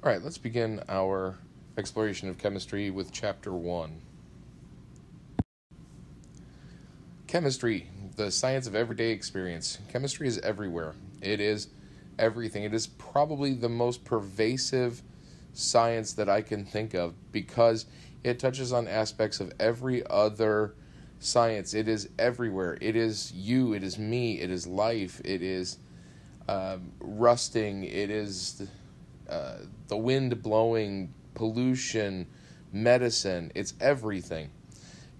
All right, let's begin our exploration of chemistry with Chapter 1. Chemistry, the science of everyday experience. Chemistry is everywhere. It is everything. It is probably the most pervasive science that I can think of because it touches on aspects of every other science. It is everywhere. It is you, it is me, it is life, it is rusting, it is the wind blowing, pollution, medicine. It's everything.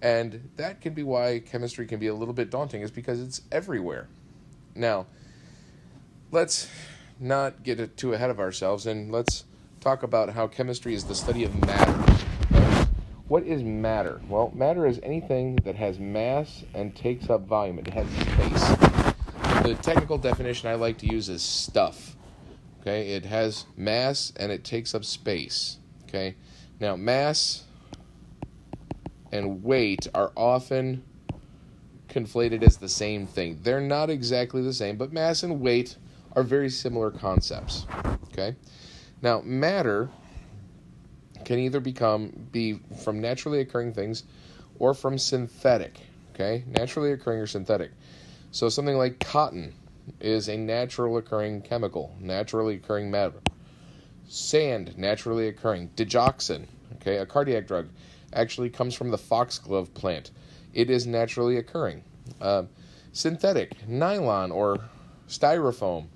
And that can be why chemistry can be a little bit daunting, is because it's everywhere. Now, let's not get too ahead of ourselves, and let's talk about how chemistry is the study of matter. What is matter? Well, matter is anything that has mass and takes up volume. It has space. The technical definition I like to use is stuff. Okay, it has mass and it takes up space. Okay, now mass and weight are often conflated as the same thing. They're not exactly the same, but mass and weight are very similar concepts. Okay, now matter can either be from naturally occurring things or from synthetic. Okay, naturally occurring or synthetic. So something like cotton is a natural occurring chemical, naturally occurring matter. Sand, naturally occurring. Digoxin, okay, a cardiac drug, actually comes from the foxglove plant. It is naturally occurring. Synthetic, nylon or styrofoam,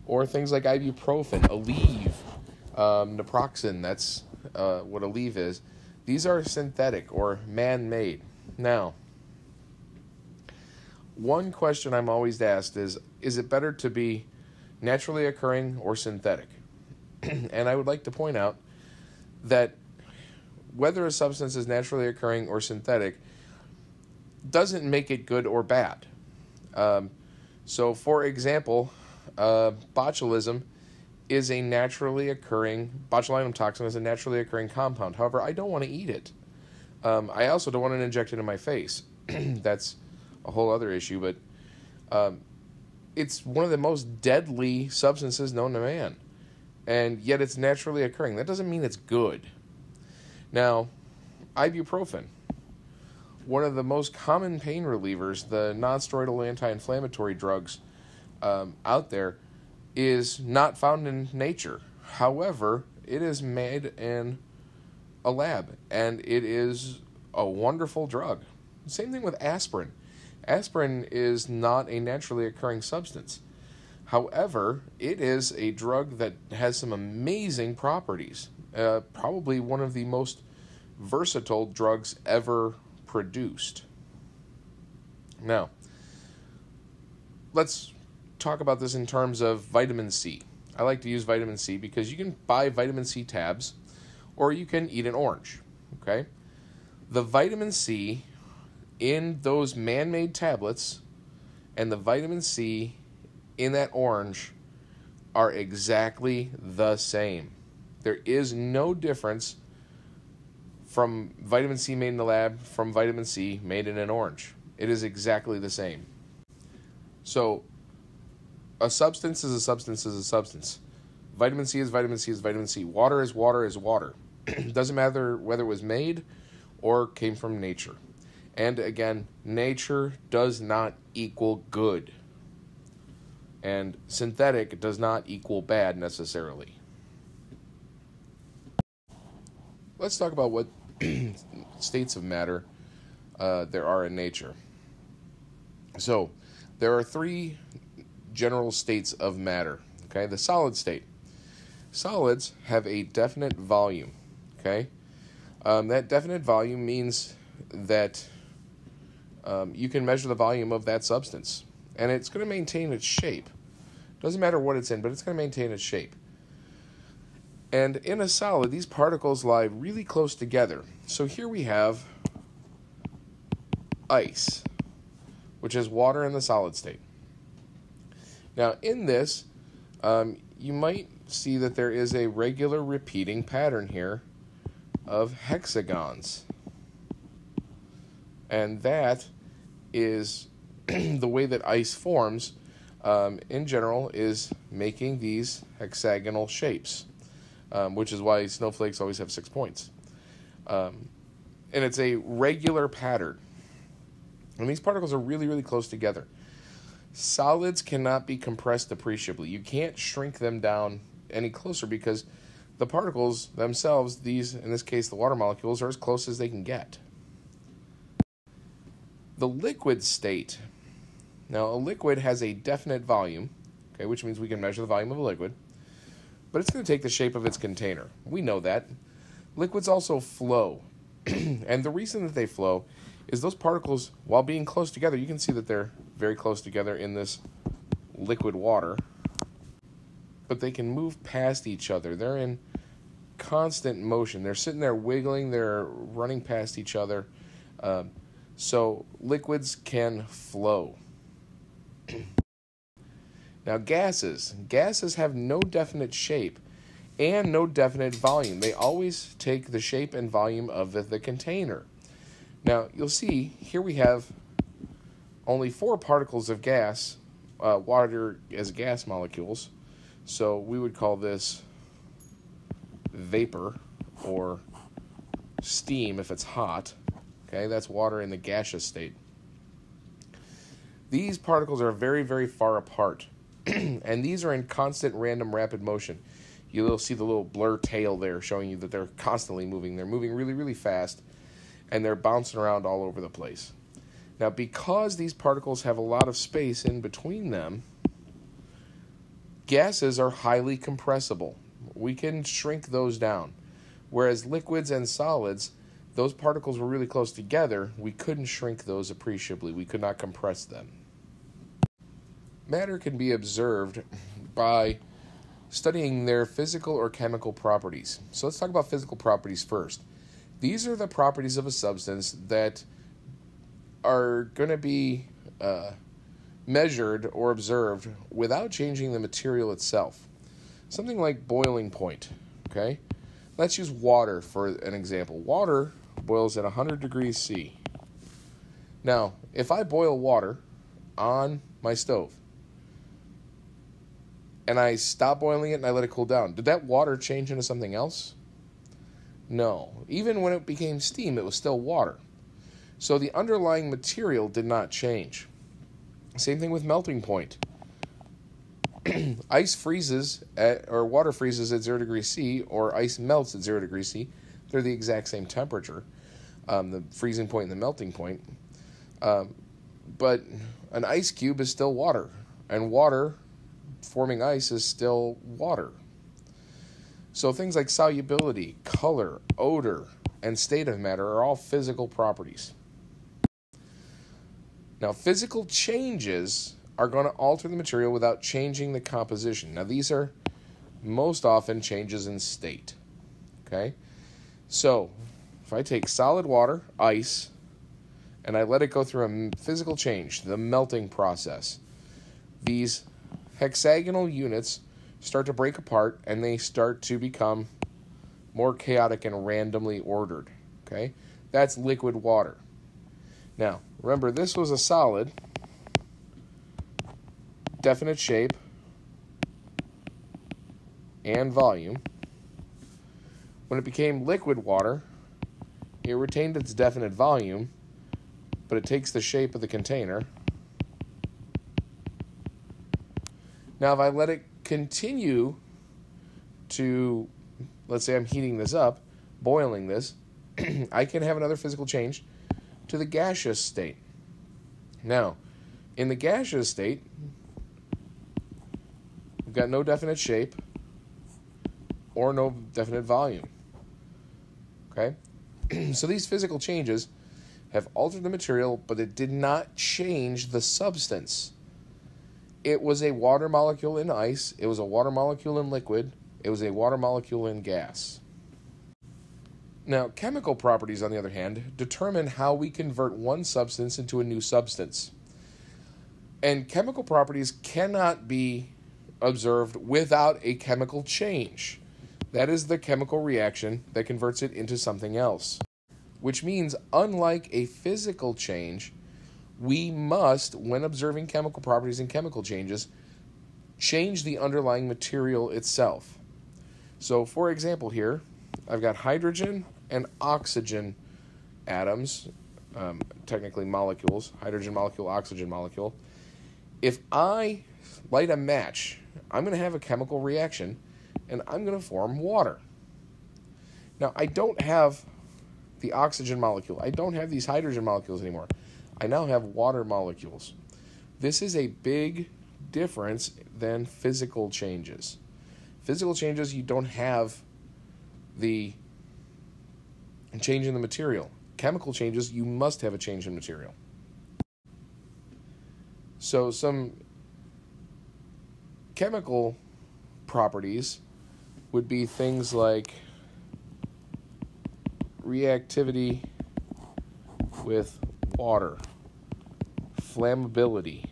or things like ibuprofen, Aleve, naproxen, that's what Aleve is. These are synthetic or man-made. Now, one question I'm always asked is it better to be naturally occurring or synthetic? And I would like to point out that whether a substance is naturally occurring or synthetic doesn't make it good or bad. So, for example, botulism is a naturally occurring, botulinum toxin is a naturally occurring compound. However, I don't want to eat it. I also don't want to inject it in my face. That's a whole other issue, but it's one of the most deadly substances known to man, and yet it's naturally occurring. That doesn't mean it's good. Now, ibuprofen, one of the most common pain relievers, the non-steroidal anti-inflammatory drugs out there, is not found in nature. However, it is made in a lab, and it is a wonderful drug. Same thing with aspirin. Aspirin is not a naturally occurring substance. However, it is a drug that has some amazing properties. Probably one of the most versatile drugs ever produced. Now, let's talk about this in terms of vitamin C. I like to use vitamin C because you can buy vitamin C tabs or you can eat an orange. Okay? The vitamin C in those man-made tablets and the vitamin C in that orange are exactly the same. There is no difference from vitamin C made in the lab from vitamin C made in an orange. It is exactly the same. So, a substance is a substance is a substance. Vitamin C is vitamin C is vitamin C. Water is water is water. Doesn't matter whether it was made or came from nature. And again, nature does not equal good. And synthetic does not equal bad necessarily. Let's talk about what states of matter there are in nature. So, there are three general states of matter. Okay, the solid state. Solids have a definite volume. Okay, that definite volume means that you can measure the volume of that substance, and it's going to maintain its shape. Doesn't matter what it's in, but it's going to maintain its shape. And in a solid, these particles lie really close together. So here we have ice, which is water in the solid state. Now, in this, you might see that there is a regular repeating pattern here of hexagons. And that is the way that ice forms, in general, is making these hexagonal shapes. which is why snowflakes always have 6 points. And it's a regular pattern. And these particles are really, really close together. Solids cannot be compressed appreciably. You can't shrink them down any closer because the particles themselves, these, in this case, the water molecules, are as close as they can get. The liquid state. Now, a liquid has a definite volume, okay, which means we can measure the volume of a liquid, but it's going to take the shape of its container. We know that. Liquids also flow, and the reason that they flow is those particles, while being close together, you can see that they're very close together in this liquid water, but they can move past each other. They're in constant motion. They're sitting there wiggling, they're running past each other. So liquids can flow. Now gases have no definite shape and no definite volume. They always take the shape and volume of the container. Now you'll see here we have only 4 particles of gas, water as gas molecules. So we would call this vapor or steam if it's hot. Okay, that's water in the gaseous state. These particles are very, very far apart, and these are in constant random rapid motion. You'll see the little blur tail there showing you that they're constantly moving. They're moving really, really fast, and they're bouncing around all over the place. Now, because these particles have a lot of space in between them, gases are highly compressible. We can shrink those down, whereas liquids and solids, those particles were really close together. We couldn't shrink those appreciably. We could not compress them. Matter can be observed by studying their physical or chemical properties. So let's talk about physical properties first. These are the properties of a substance that are going to be measured or observed without changing the material itself. Something like boiling point, okay? Let's use water for an example. Water boils at 100 degrees C. Now, if I boil water on my stove and I stop boiling it and I let it cool down, did that water change into something else? No. Even when it became steam, it was still water. So the underlying material did not change. Same thing with melting point. Ice freezes or water freezes at 0 degrees C, or ice melts at 0 degrees C. They're the exact same temperature, the freezing point and the melting point. But an ice cube is still water, and water forming ice is still water. So things like solubility, color, odor, and state of matter are all physical properties. Now, physical changes are going to alter the material without changing the composition. Now, these are most often changes in state. Okay? So, if I take solid water, ice, and I let it go through a physical change, the melting process, these hexagonal units start to break apart and they start to become more chaotic and randomly ordered. Okay? That's liquid water. Now, remember, this was a solid, definite shape, and volume. When it became liquid water, it retained its definite volume, but it takes the shape of the container. Now, if I let it continue to, let's say I'm heating this up, boiling this, I can have another physical change to the gaseous state. Now, in the gaseous state, we've got no definite shape or no definite volume. Okay? So these physical changes have altered the material, but it did not change the substance. It was a water molecule in ice, it was a water molecule in liquid, it was a water molecule in gas. Now, chemical properties, on the other hand, determine how we convert one substance into a new substance. And chemical properties cannot be observed without a chemical change. That is the chemical reaction that converts it into something else. Which means, unlike a physical change, we must, when observing chemical properties and chemical changes, change the underlying material itself. So, for example here, I've got hydrogen and oxygen atoms, technically molecules, hydrogen molecule, oxygen molecule. If I light a match, I'm going to have a chemical reaction, and I'm going to form water. Now, I don't have the oxygen molecule. I don't have these hydrogen molecules anymore. I now have water molecules. This is a big difference than physical changes. Physical changes, you don't have the change in the material. Chemical changes, you must have a change in material. So some chemical properties would be things like reactivity with water, flammability,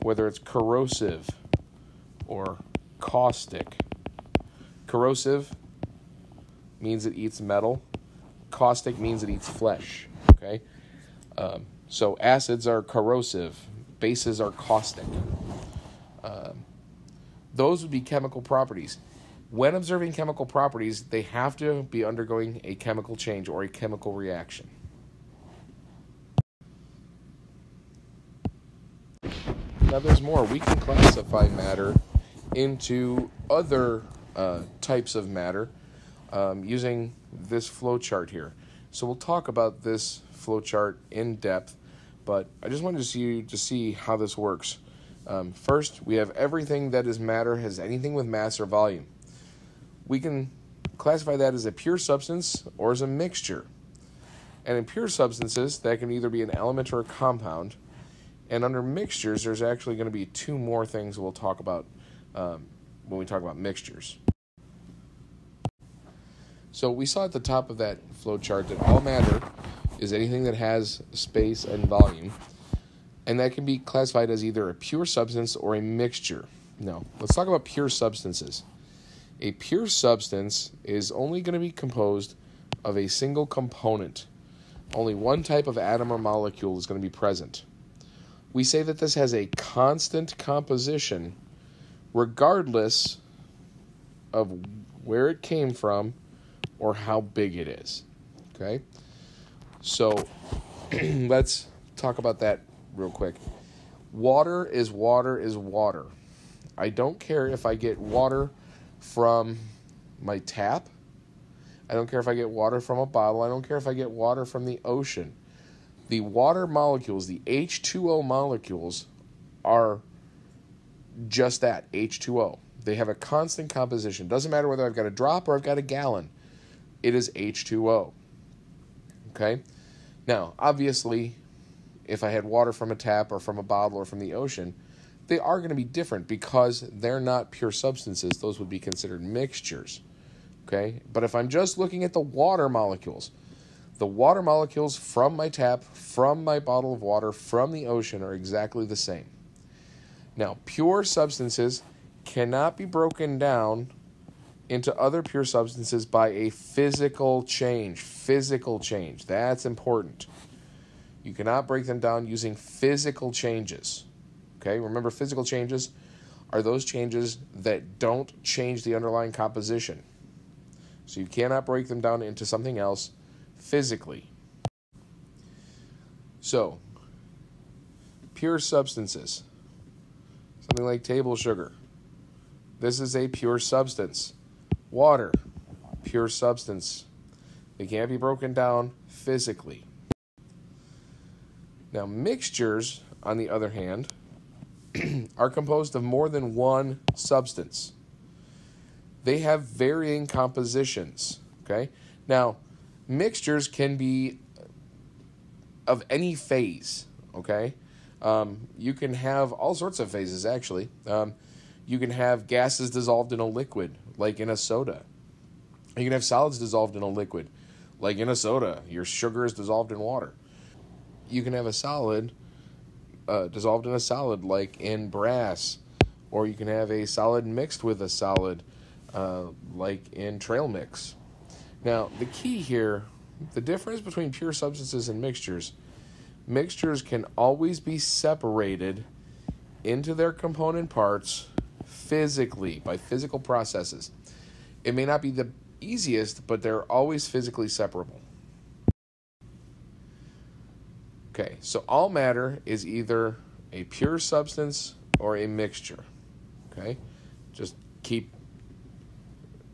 whether it's corrosive or caustic. Corrosive means it eats metal. Caustic means it eats flesh. Okay, so acids are corrosive, bases are caustic. Those would be chemical properties. When observing chemical properties, they have to be undergoing a chemical change or a chemical reaction. Now there's more. We can classify matter into other types of matter using this flow chart here. So we'll talk about this flow chart in depth, but I just wanted you to see how this works. First, we have everything that is matter, has anything with mass or volume. We can classify that as a pure substance or as a mixture. And in pure substances, that can either be an element or a compound. And under mixtures, there's actually going to be two more things we'll talk about when we talk about mixtures. So we saw at the top of that flow chart that all matter is anything that has space and volume. And that can be classified as either a pure substance or a mixture. Now, let's talk about pure substances. A pure substance is only going to be composed of a single component. Only one type of atom or molecule is going to be present. We say that this has a constant composition regardless of where it came from or how big it is. Okay? So, let's talk about that real quick. Water is water is water. I don't care if I get water from my tap. I don't care if I get water from a bottle. I don't care if I get water from the ocean. The water molecules, the H2O molecules, are just that, H2O. They have a constant composition. Doesn't matter whether I've got a drop or I've got a gallon. It is H2O. Okay? Now, obviously, if I had water from a tap or from a bottle or from the ocean, they are going to be different because they're not pure substances. Those would be considered mixtures. Okay? But if I'm just looking at the water molecules from my tap, from my bottle of water, from the ocean are exactly the same. Now, pure substances cannot be broken down into other pure substances by a physical change. Physical change. That's important. You cannot break them down using physical changes. Okay? Remember, physical changes are those changes that don't change the underlying composition. So you cannot break them down into something else physically. So, pure substances. Something like table sugar. This is a pure substance. Water, pure substance. They can't be broken down physically. Now, mixtures, on the other hand, are composed of more than one substance. They have varying compositions. Okay? Now, mixtures can be of any phase. Okay? You can have all sorts of phases, actually. You can have gases dissolved in a liquid, like in a soda. You can have solids dissolved in a liquid, like in a soda. Your sugar is dissolved in water. You can have a solid dissolved in a solid, like in brass. Or you can have a solid mixed with a solid, like in trail mix. Now, the key here, the difference between pure substances and mixtures can always be separated into their component parts physically, by physical processes. It may not be the easiest, but they're always physically separable. Okay, so all matter is either a pure substance or a mixture. Okay, just keep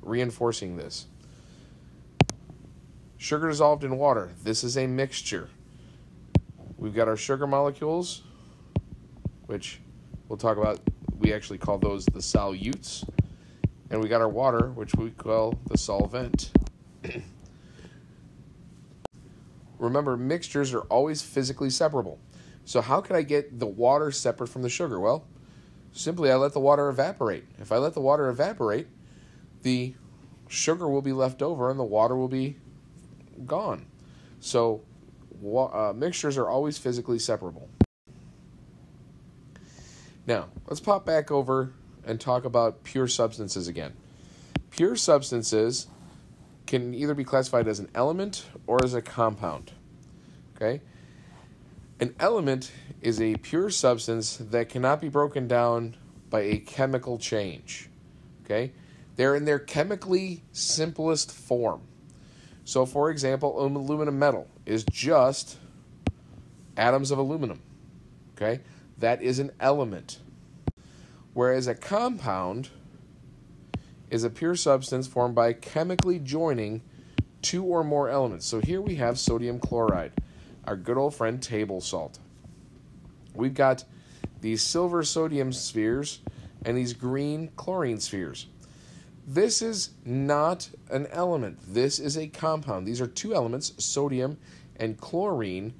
reinforcing this. Sugar dissolved in water. This is a mixture. We've got our sugar molecules, which we'll talk about. We actually call those the solutes. And we got our water, which we call the solvent. Remember, mixtures are always physically separable. So how can I get the water separate from the sugar? Well, simply I let the water evaporate. If I let the water evaporate, the sugar will be left over and the water will be gone. So mixtures are always physically separable. Now, let's pop back over and talk about pure substances again. Pure substances can either be classified as an element or as a compound. Okay? An element is a pure substance that cannot be broken down by a chemical change. Okay? They're in their chemically simplest form. So, for example, aluminum metal is just atoms of aluminum. Okay? That is an element. Whereas a compound is a pure substance formed by chemically joining two or more elements. So here we have sodium chloride, our good old friend table salt. We've got these silver sodium spheres and these green chlorine spheres. This is not an element. This is a compound. These are two elements, sodium and chlorine,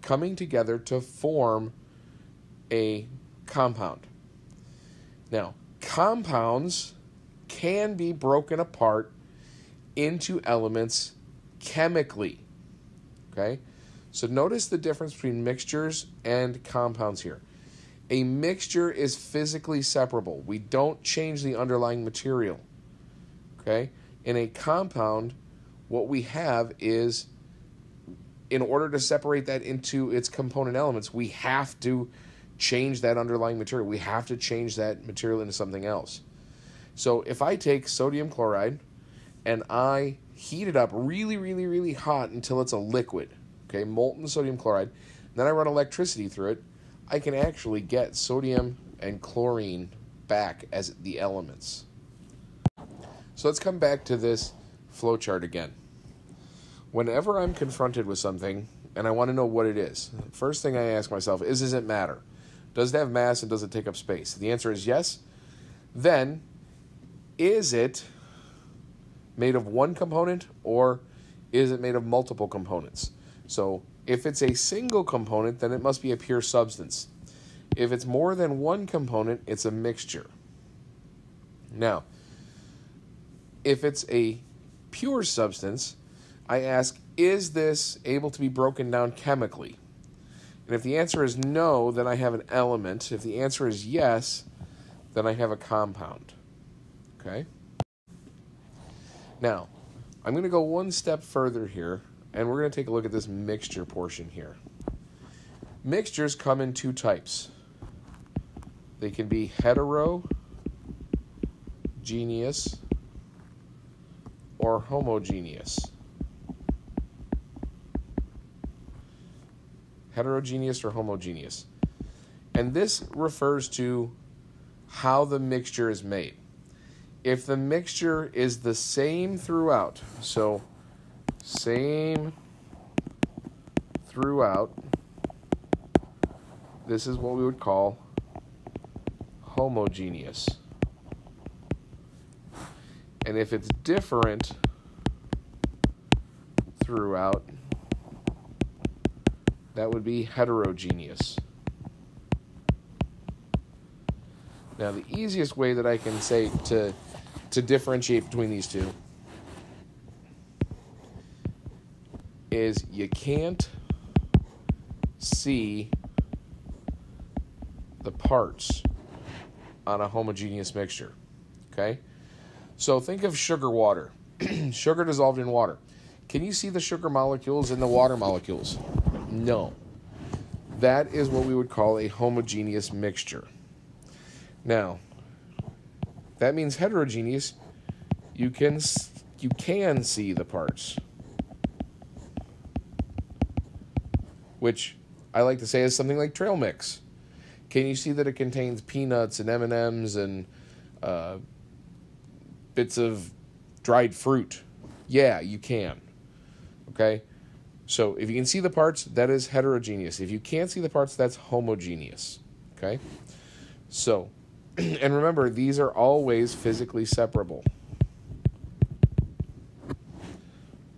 coming together to form a compound. Now, compounds can be broken apart into elements chemically. Okay? So notice the difference between mixtures and compounds here. A mixture is physically separable. We don't change the underlying material. Okay? In a compound, what we have is, in order to separate that into its component elements, we have to change that underlying material. We have to change that material into something else. So if I take sodium chloride and I heat it up really, really, really hot until it's a liquid, okay, molten sodium chloride, and then I run electricity through it, I can actually get sodium and chlorine back as the elements. So let's come back to this flowchart again. Whenever I'm confronted with something and I want to know what it is, first thing I ask myself is, does it matter? Does it have mass and does it take up space? The answer is yes. Then, is it made of one component or is it made of multiple components? So, if it's a single component, then it must be a pure substance. If it's more than one component, it's a mixture. Now, if it's a pure substance, I ask, is this able to be broken down chemically? And if the answer is no, then I have an element. If the answer is yes, then I have a compound. Okay? Now, I'm going to go one step further here, and we're going to take a look at this mixture portion here. Mixtures come in two types. They can be heterogeneous or homogeneous. Heterogeneous or homogeneous. And this refers to how the mixture is made. If the mixture is the same throughout, so same throughout, this is what we would call homogeneous. And if it's different throughout, that would be heterogeneous. Now, the easiest way that I can say to differentiate between these two is you can't see the parts on a homogeneous mixture. Okay? So think of sugar water. Sugar dissolved in water. Can you see the sugar molecules in the water molecules? No. That is what we would call a homogeneous mixture. Now, that means heterogeneous. You can see the parts, which I like to say is something like trail mix. Can you see that it contains peanuts and M&Ms and bits of dried fruit? Yeah, you can. Okay? So if you can see the parts, that is heterogeneous. If you can't see the parts, that's homogeneous. Okay? So, and remember, these are always physically separable.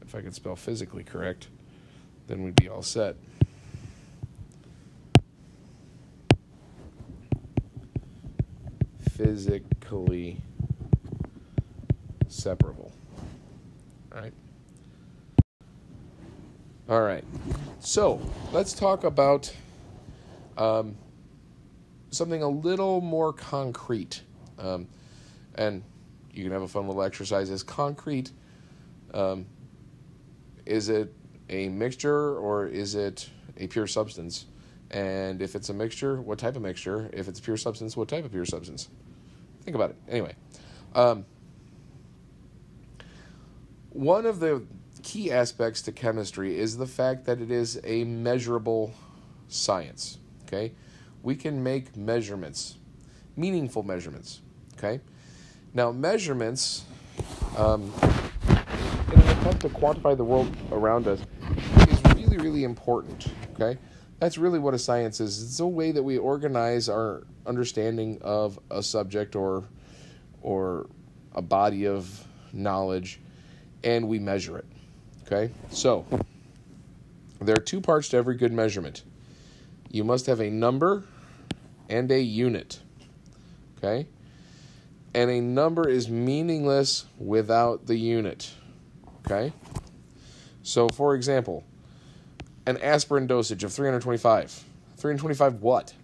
If I could spell physically correct, then we'd be all set. Physically separable. All right. So let's talk about something a little more concrete. And you can have a fun little exercise. Is concrete, is it a mixture or is it a pure substance? And if it's a mixture, what type of mixture? If it's pure substance, what type of pure substance? Think about it. Anyway, one of the key aspects to chemistry is the fact that it is a measurable science. Okay? We can make measurements, meaningful measurements. Okay? Now, measurements, in an attempt to quantify the world around us, is really, really important. Okay? That's really what a science is. It's a way that we organize our understanding of a subject or a body of knowledge, and we measure it. Okay? So, there are two parts to every good measurement. You must have a number and a unit. Okay? And a number is meaningless without the unit. Okay? So, for example, an aspirin dosage of 325. 325 what?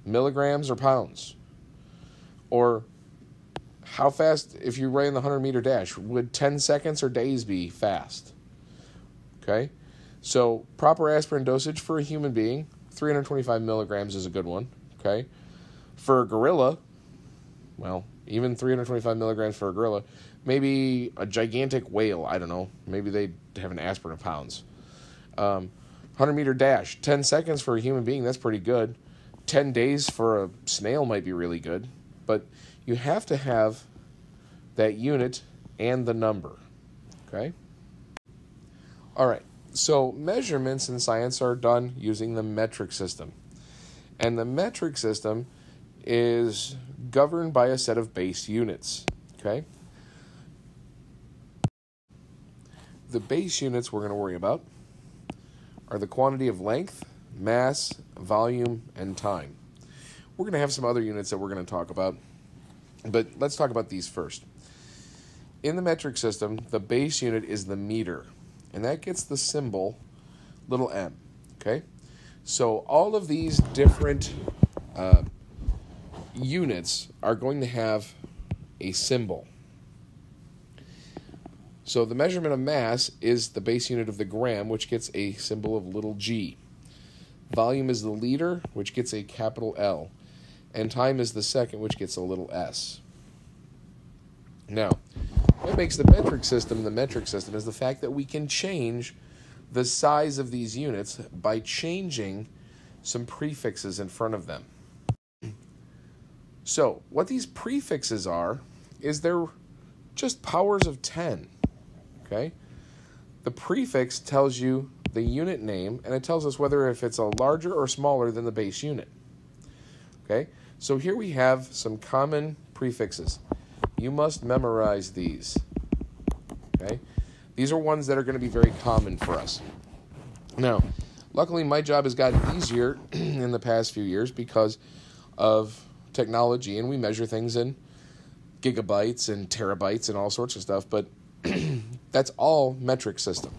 Milligrams or pounds? Or how fast, if you ran the 100-meter dash, would 10 seconds or days be fast? Okay? So, proper aspirin dosage for a human being, 325 milligrams is a good one. Okay? For a gorilla, well, even 325 milligrams for a gorilla, maybe a gigantic whale, I don't know, maybe they have an aspirin of pounds. 100-meter dash, 10 seconds for a human being, that's pretty good. 10 days for a snail might be really good. But you have to have that unit and the number. Okay? All right. So measurements in science are done using the metric system. And the metric system is governed by a set of base units. Okay? The base units we're going to worry about are the quantity of length, mass, volume, and time. We're going to have some other units that we're going to talk about, but let's talk about these first. In the metric system, the base unit is the meter, and that gets the symbol little m. Okay? So all of these different units are going to have a symbol. So the measurement of mass is the base unit of the gram, which gets a symbol of little g. Volume is the liter, which gets a capital L. And time is the second, which gets a little s. Now, what makes the metric system is the fact that we can change the size of these units by changing some prefixes in front of them. So, what these prefixes are is they're just powers of 10. Okay? The prefix tells you the unit name, and it tells us whether if it's a larger or smaller than the base unit. Okay? So here we have some common prefixes. You must memorize these. Okay? These are ones that are going to be very common for us. Now, luckily my job has gotten easier in the past few years because of technology, and we measure things in gigabytes and terabytes and all sorts of stuff, but that's all metric system.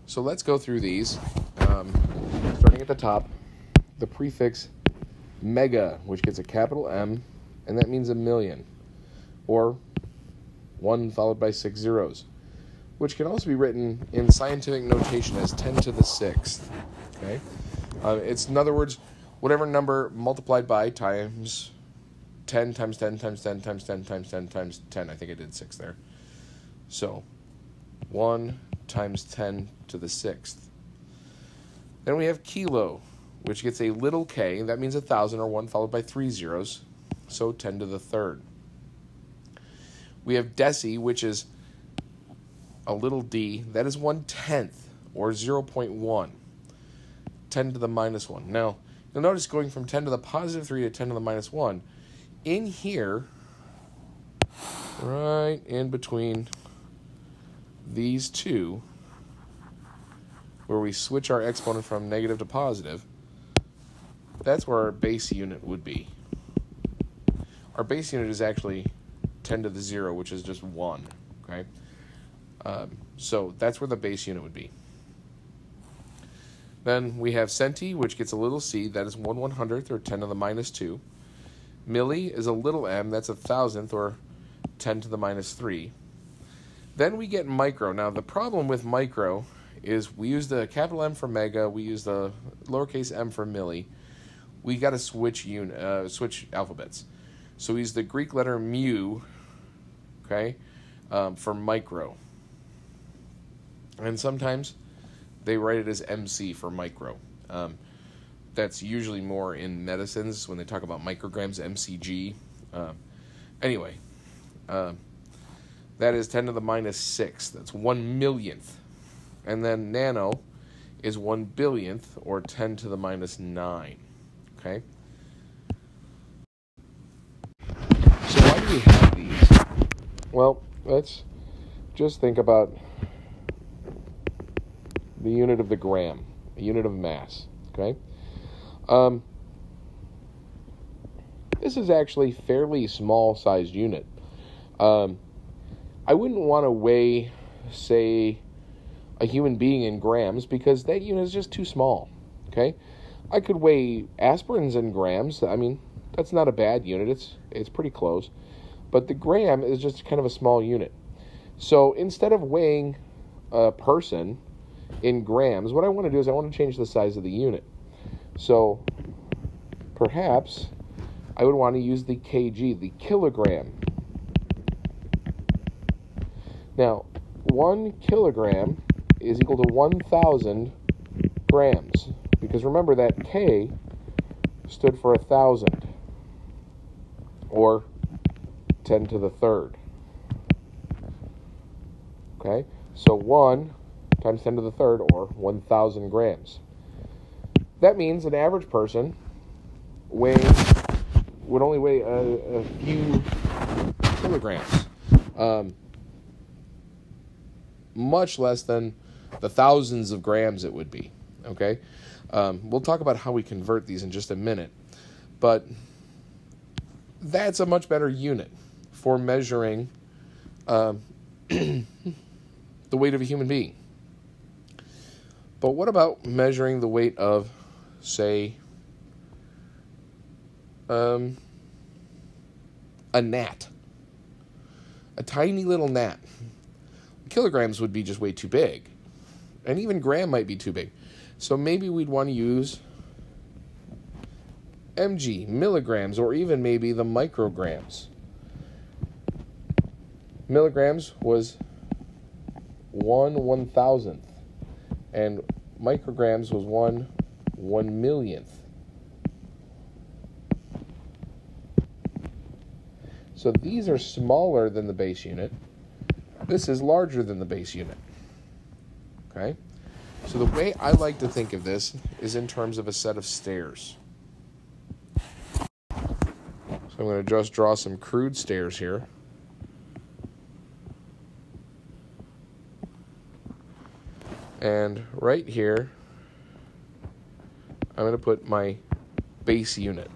So let's go through these. Starting at the top, the prefix mega, which gets a capital M, and that means a million, or 1 followed by 6 zeros, which can also be written in scientific notation as 10 to the 6th. Okay? It's, in other words, whatever number multiplied by times 10 times 10 times 10 times 10 times 10 times 10. I think I did 6 there. So 1 times 10 to the 6th. Then we have kilo, which gets a little k. That means 1,000, or 1 followed by 3 zeros. So 10 to the 3rd. We have deci, which is a little d. That is 1/10, or 0.1. 10 to the minus 1. Now, you'll notice going from 10 to the positive 3 to 10 to the minus 1, in here, right in between these two, where we switch our exponent from negative to positive, that's where our base unit would be. Our base unit is actually 10 to the 0, which is just 1, okay? So that's where the base unit would be. Then we have centi, which gets a little c. That is 1/100th, or 10 to the minus 2. Milli is a little m. That's 1,000th, or 10 to the minus 3. Then we get micro. Now, the problem with micro is we use the capital M for mega. We use the lowercase m for milli. We got to switch alphabets. So we use the Greek letter mu, okay, for micro. And sometimes they write it as MC for micro. That's usually more in medicines when they talk about micrograms, MCG. Anyway, that is 10 to the minus 6. That's 1/1,000,000th. And then nano is 1/1,000,000th, or 10 to the minus 9. Okay? So why do we have these? Well, let's just think about the unit of the gram, a unit of mass. Okay? This is actually a fairly small-sized unit. I wouldn't want to weigh, say, a human being in grams, because that unit is just too small. Okay? I could weigh aspirins in grams. I mean, that's not a bad unit. It's pretty close. But the gram is just kind of a small unit. So instead of weighing a person in grams, what I want to do is I want to change the size of the unit. So perhaps I would want to use the kg, the kilogram. Now, 1 kilogram is equal to 1,000 grams. Because remember that K stood for 1,000, or 10 to the 3rd. Okay? So 1 times 10 to the 3rd, or 1,000 grams. That means an average person would only weigh a few kilograms. Much less than the thousands of grams it would be. Okay? We'll talk about how we convert these in just a minute. But that's a much better unit for measuring the weight of a human being. But what about measuring the weight of, say, a gnat? A tiny little gnat. Kilograms would be just way too big. And even gram might be too big. So maybe we'd want to use mg, milligrams, or even maybe the micrograms. Milligrams was 1/1,000th, and micrograms was 1/1,000,000th. So these are smaller than the base unit. This is larger than the base unit. Okay? So the way I like to think of this is in terms of a set of stairs. So I'm going to just draw some crude stairs here. And right here, I'm going to put my base unit.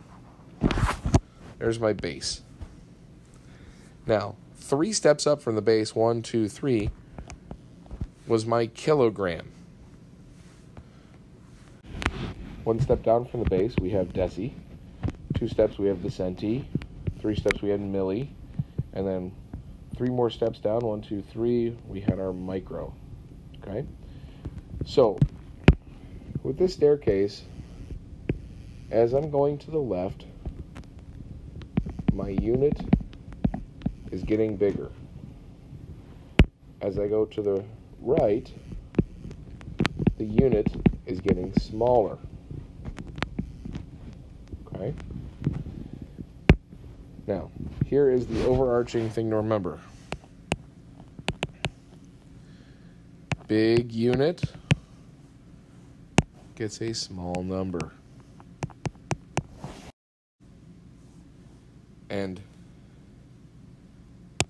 There's my base. Now, 3 steps up from the base, 1, 2, 3, was my kilogram. 1 step down from the base, we have deci. 2 steps, we have the centi. 3 steps, we had milli. And then 3 more steps down, 1, 2, 3, we had our micro. Okay? So, with this staircase, as I'm going to the left, my unit is getting bigger. As I go to the right, the unit is getting smaller. Okay? Now, here is the overarching thing to remember. Big unit gets a small number. And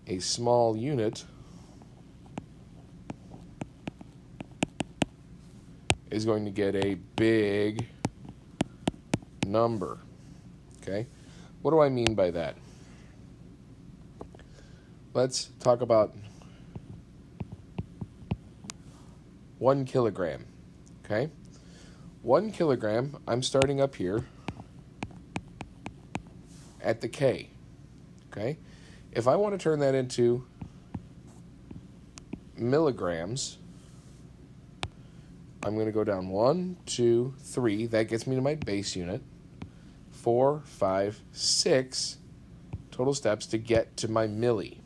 a small unit is going to get a big number. Okay? What do I mean by that? Let's talk about 1 kilogram. Okay? 1 kilogram, I'm starting up here at the K. Okay? If I want to turn that into milligrams, I'm going to go down 1, 2, 3. That gets me to my base unit. 4, 5, 6 total steps to get to my milli.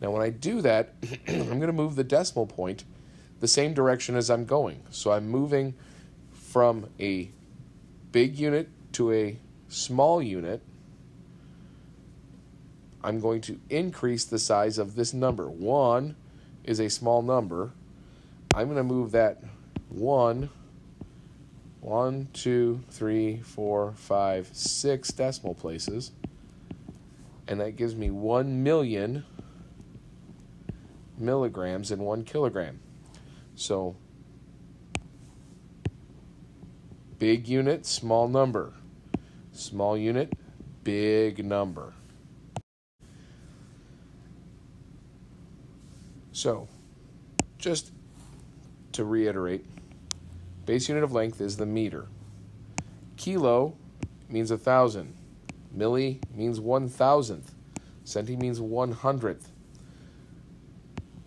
Now, when I do that, I'm going to move the decimal point the same direction as I'm going. So I'm moving from a big unit to a small unit. I'm going to increase the size of this number. 1 is a small number. I'm going to move that 1, 2, 3, 4, 5, 6 decimal places. And that gives me 1 million milligrams in 1 kilogram. So, big unit, small number. Small unit, big number. So, just to reiterate, base unit of length is the meter. Kilo means 1,000. Milli means 1,000th. Centi means 100th.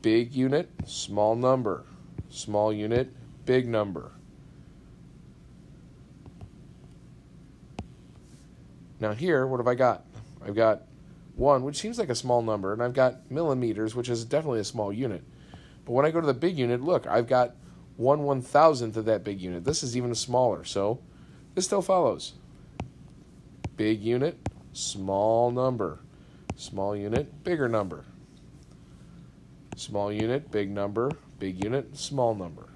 Big unit, small number. Small unit, big number. Now here, what have I got? I've got 1, which seems like a small number, and I've got millimeters, which is definitely a small unit. But when I go to the big unit, look, I've got 1/1000th of that big unit. This is even smaller, so this still follows. Big unit, small number. Small unit, bigger number. Small unit, big number. Big unit, small number.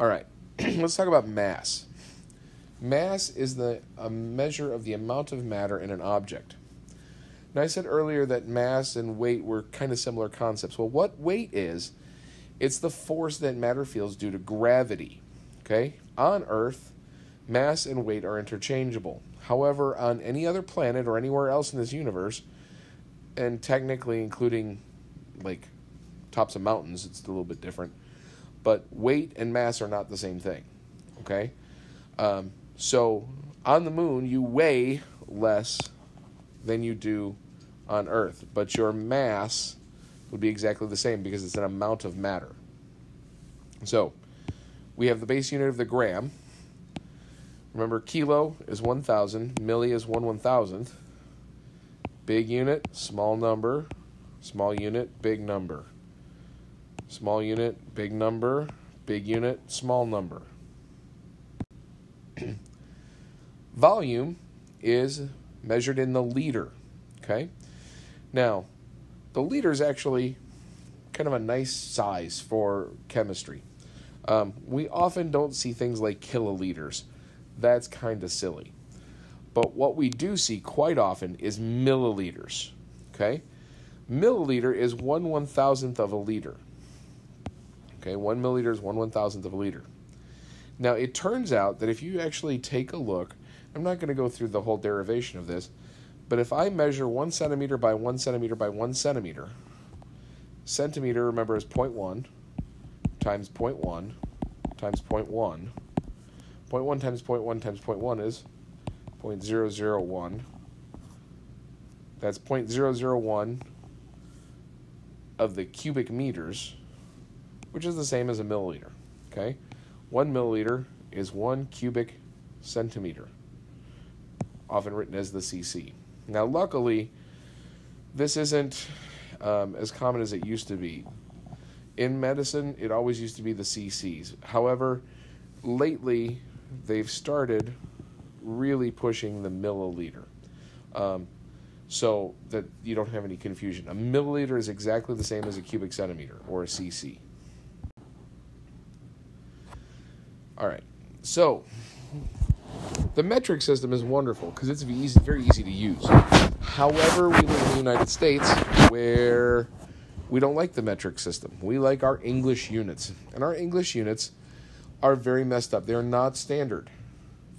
All right, let's talk about mass. Mass is a measure of the amount of matter in an object. Now, I said earlier that mass and weight were kind of similar concepts. Well, what weight is, it's the force that matter feels due to gravity. Okay? On Earth, mass and weight are interchangeable. However, on any other planet or anywhere else in this universe, and technically including like tops of mountains, it's a little bit different. But weight and mass are not the same thing. Okay? So on the moon, you weigh less than you do on Earth, but your mass would be exactly the same because it's an amount of matter. So we have the base unit of the gram. Remember, kilo is 1,000, milli is 1/1000th. Big unit, small number. Small unit, big number. Small unit, big number. Big unit, small number. Volume is measured in the liter. Okay? Now, the liter is actually kind of a nice size for chemistry. We often don't see things like kiloliters. That's kind of silly. But what we do see quite often is milliliters. Okay? Milliliter is 1/1000th of a liter. Okay, 1 milliliter is 1/1000th of a liter. Now, it turns out that if you actually take a look, I'm not going to go through the whole derivation of this, but if I measure 1 centimeter by 1 centimeter by 1 centimeter, centimeter, remember, is 0.1 times 0.1 times 0.1. 0.1 times 0.1 times 0.1 is 0.001. That's 0.001 of the cubic meters, which is the same as a milliliter. Okay? 1 milliliter is 1 cubic centimeter, often written as the cc. Now, luckily, this isn't as common as it used to be. In medicine, it always used to be the cc's. However, lately, they've started really pushing the milliliter, so that you don't have any confusion. A milliliter is exactly the same as a cubic centimeter, or a cc. All right, so the metric system is wonderful because it's very easy to use. However, we live in the United States where we don't like the metric system. We like our English units, and our English units are very messed up. They're not standard.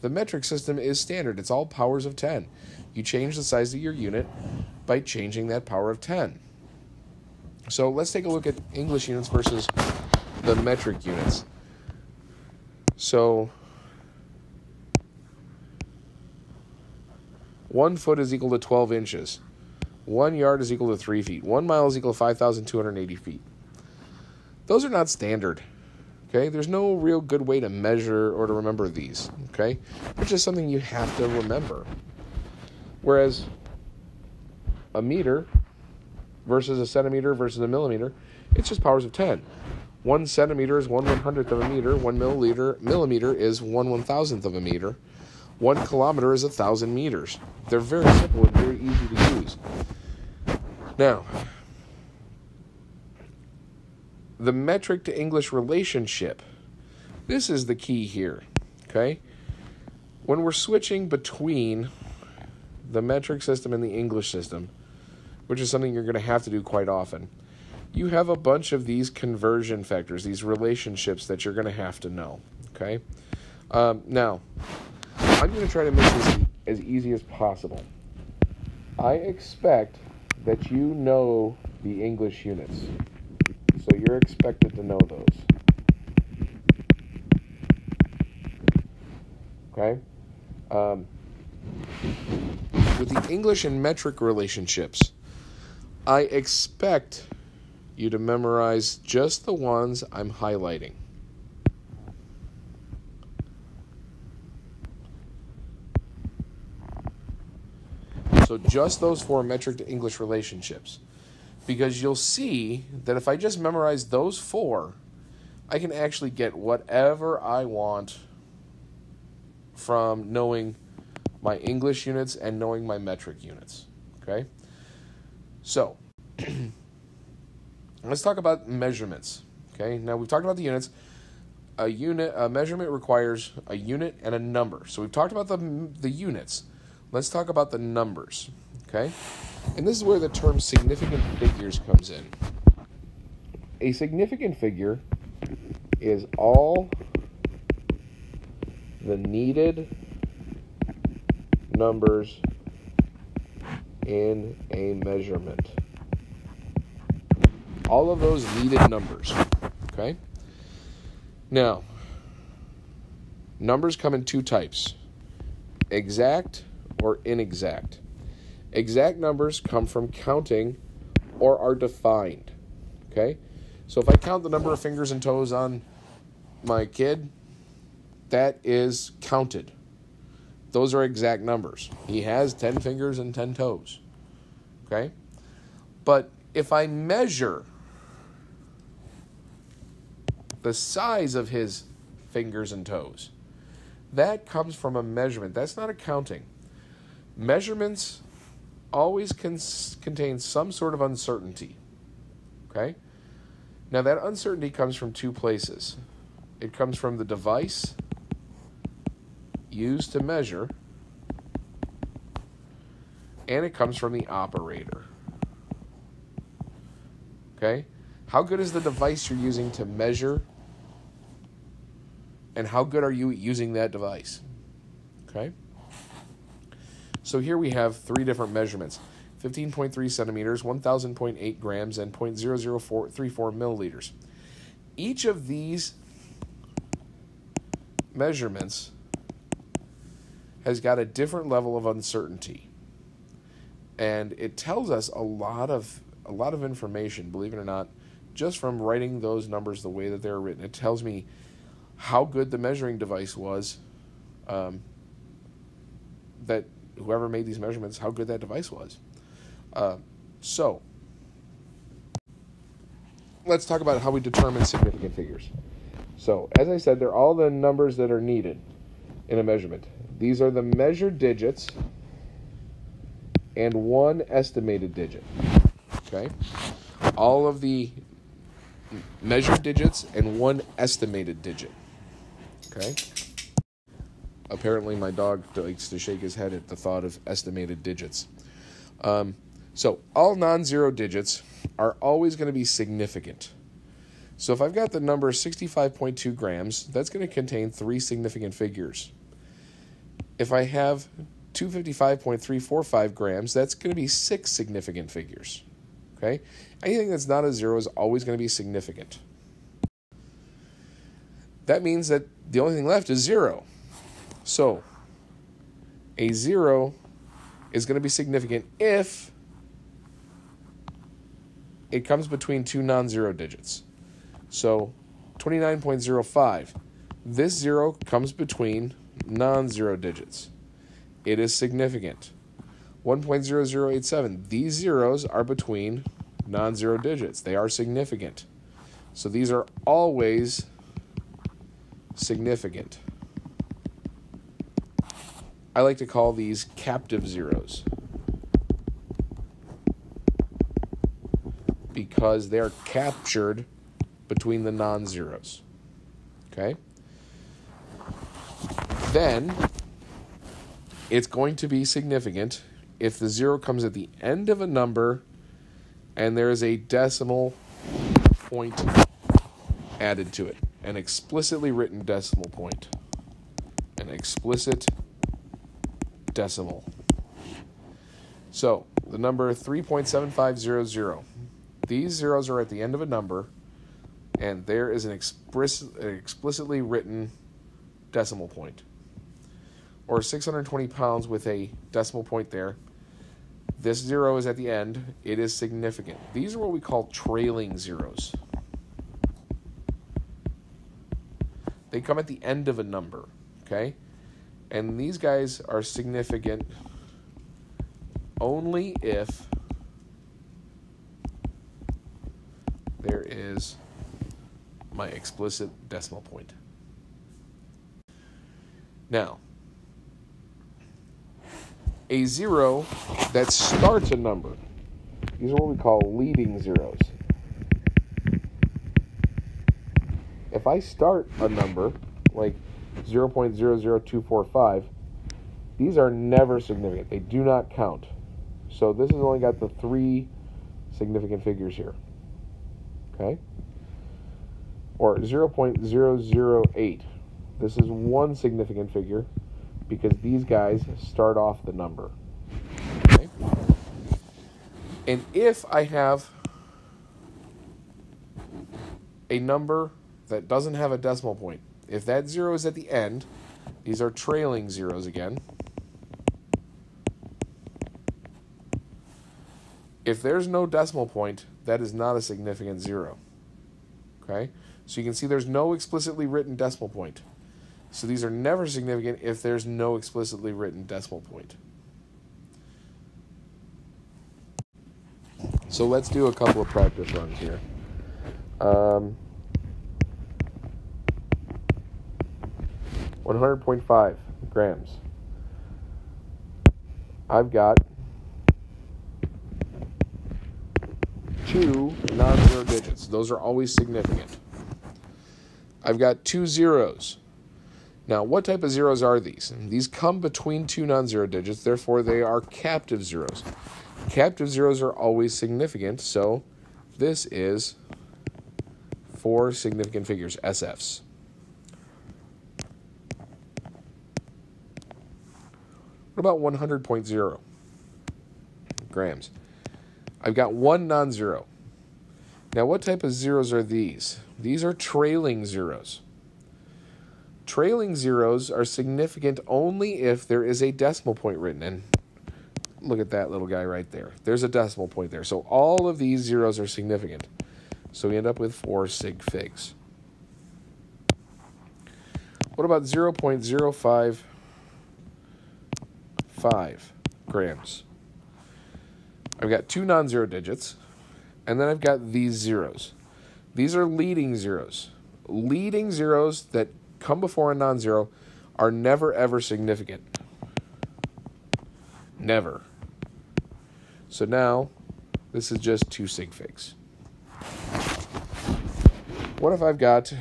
The metric system is standard. It's all powers of 10. You change the size of your unit by changing that power of 10. So let's take a look at English units versus the metric units. So 1 foot is equal to 12 inches. 1 yard is equal to 3 feet. 1 mile is equal to 5,280 feet. Those are not standard. Okay, there's no real good way to measure or to remember these. Okay, it's just something you have to remember. Whereas a meter versus a centimeter versus a millimeter, it's just powers of 10. 1 centimeter is 1/100th of a meter. 1 millimeter is 1/1000th of a meter. 1 kilometer is 1,000 meters. They're very simple and very easy to use. Now, the metric to English relationship. This is the key here, okay? When we're switching between the metric system and the English system, which is something you're going to have to do quite often, you have a bunch of these conversion factors, these relationships that you're going to have to know, okay? Now, I'm going to try to make this as easy as possible. I expect that you know the English units. So you're expected to know those. Okay? With the English and metric relationships, I expect you to memorize just the ones I'm highlighting. So just those 4 metric to English relationships. Because you'll see that if I just memorize those 4, I can actually get whatever I want from knowing my English units and knowing my metric units. Okay? So, let's talk about measurements. Okay? Now, we've talked about the units. A measurement requires a unit and a number. So, we've talked about the units. Let's talk about the numbers. Okay? And this is where the term significant figures comes in. A significant figure is all the needed numbers in a measurement. All of those needed numbers. Okay? Now, numbers come in 2 types. Exact or inexact. Exact numbers come from counting or are defined. Okay? So if I count the number of fingers and toes on my kid, that is counted. Those are exact numbers. He has 10 fingers and 10 toes. Okay? But if I measure the size of his fingers and toes, that comes from a measurement. That's not a counting. Measurements always contain some sort of uncertainty. Okay? Now that uncertainty comes from 2 places. It comes from the device used to measure, and it comes from the operator. Okay? How good is the device you're using to measure, and how good are you at using that device? Okay? So here we have 3 different measurements. 15.3 centimeters, 1,000.8 grams, and 0.0034 milliliters. Each of these measurements has got a different level of uncertainty. And it tells us a lot of information, believe it or not, just from writing those numbers the way that they're written. It tells me how good the measuring device was, that whoever made these measurements, how good that device was. So, let's talk about how we determine significant figures. So, as I said, they're all the numbers that are needed in a measurement. These are the measured digits and one estimated digit. Okay? All of the measured digits and one estimated digit. Okay? Apparently my dog likes to shake his head at the thought of estimated digits. So all non-zero digits are always going to be significant. So if I've got the number 65.2 grams, that's going to contain 3 significant figures. If I have 255.345 grams, that's going to be 6 significant figures. Okay? Anything that's not a zero is always going to be significant. That means that the only thing left is 0. So, a 0 is going to be significant if it comes between 2 non-zero digits. So, 29.05. This 0 comes between non-zero digits. It is significant. 1.0087. These zeros are between non-zero digits. They are significant. So these are always significant. I like to call these captive zeros because they are captured between the non-zeros. Okay? Then it's going to be significant if the 0 comes at the end of a number and there is a decimal point added to it. An explicitly written decimal point. An explicit decimal. So, the number 3.7500. These zeros are at the end of a number, and there is an explicitly written decimal point. Or 620 pounds with a decimal point there. This 0 is at the end. It is significant. These are what we call trailing zeros. They come at the end of a number, okay? And these guys are significant only if there is my explicit decimal point. Now, a 0 that starts a number, these are what we call leading zeros. If I start a number, like 0.00245, these are never significant. They do not count. So this has only got the 3 significant figures here. Okay? Or 0.008. This is 1 significant figure because these guys start off the number. Okay? And if I have a number that doesn't have a decimal point, if that 0 is at the end, these are trailing zeros again. If there's no decimal point, that is not a significant 0. Okay? So you can see there's no explicitly written decimal point. So these are never significant if there's no explicitly written decimal point. So let's do a couple of practice runs here. 100.5 grams. I've got 2 non-zero digits. Those are always significant. I've got 2 zeros. Now, what type of zeros are these? These come between 2 non-zero digits, therefore they are captive zeros. Captive zeros are always significant, so this is 4 significant figures, SFs. What about 100.0 grams? I've got 1 non-zero. Now, what type of zeros are these? These are trailing zeros. Trailing zeros are significant only if there is a decimal point written in. Look at that little guy right there. There's a decimal point there. So all of these zeros are significant. So we end up with 4 sig figs. What about 0.055 grams? I've got two non-zero digits, and then I've got these zeros. These are leading zeros. Leading zeros that come before a non-zero are never, ever significant. Never. So now, this is just two sig figs. What if I've got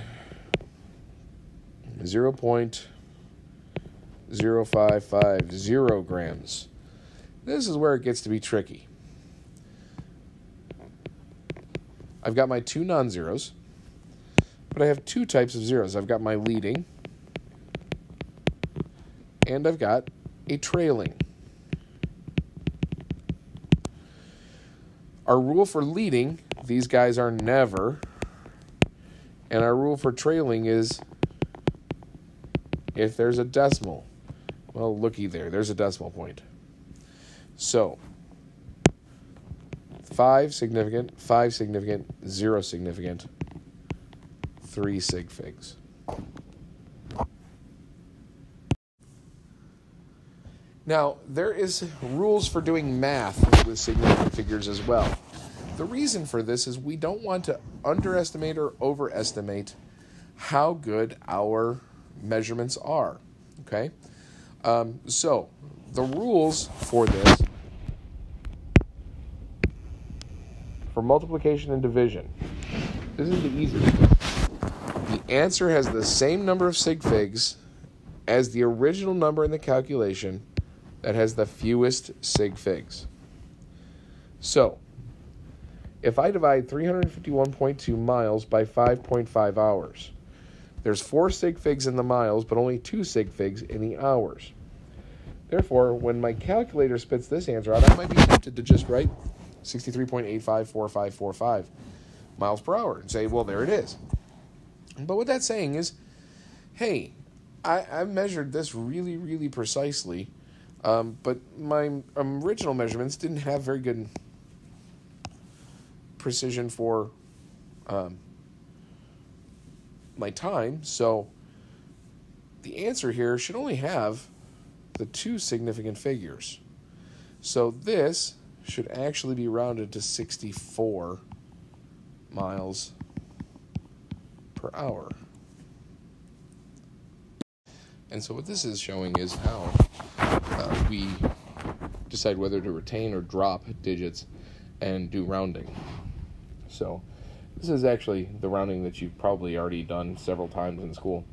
0.0550 grams? This is where it gets to be tricky. I've got my two non-zeros, but I have two types of zeros. I've got my leading, and I've got a trailing. Our rule for leading, these guys are never, and our rule for trailing is if there's a decimal. Well, looky there, there's a decimal point. So, 5 significant, 0 significant, 3 sig figs. Now, there is rules for doing math with significant figures as well. The reason for this is we don't want to underestimate or overestimate how good our measurements are, okay? So, the rules for this, for multiplication and division, this is the easiest. The answer has the same number of sig figs as the original number in the calculation that has the fewest sig figs. So, if I divide 351.2 miles by 5.5 hours, there's 4 sig figs in the miles, but only 2 sig figs in the hours. Therefore, when my calculator spits this answer out, I might be tempted to just write 63.854545 miles per hour and say, well, there it is. But what that's saying is, hey, I measured this really, really precisely, but my original measurements didn't have very good precision for my time, so the answer here should only have the 2 significant figures. So this should actually be rounded to 64 miles per hour. And so what this is showing is how we decide whether to retain or drop digits and do rounding. So this is actually the rounding that you've probably already done several times in school.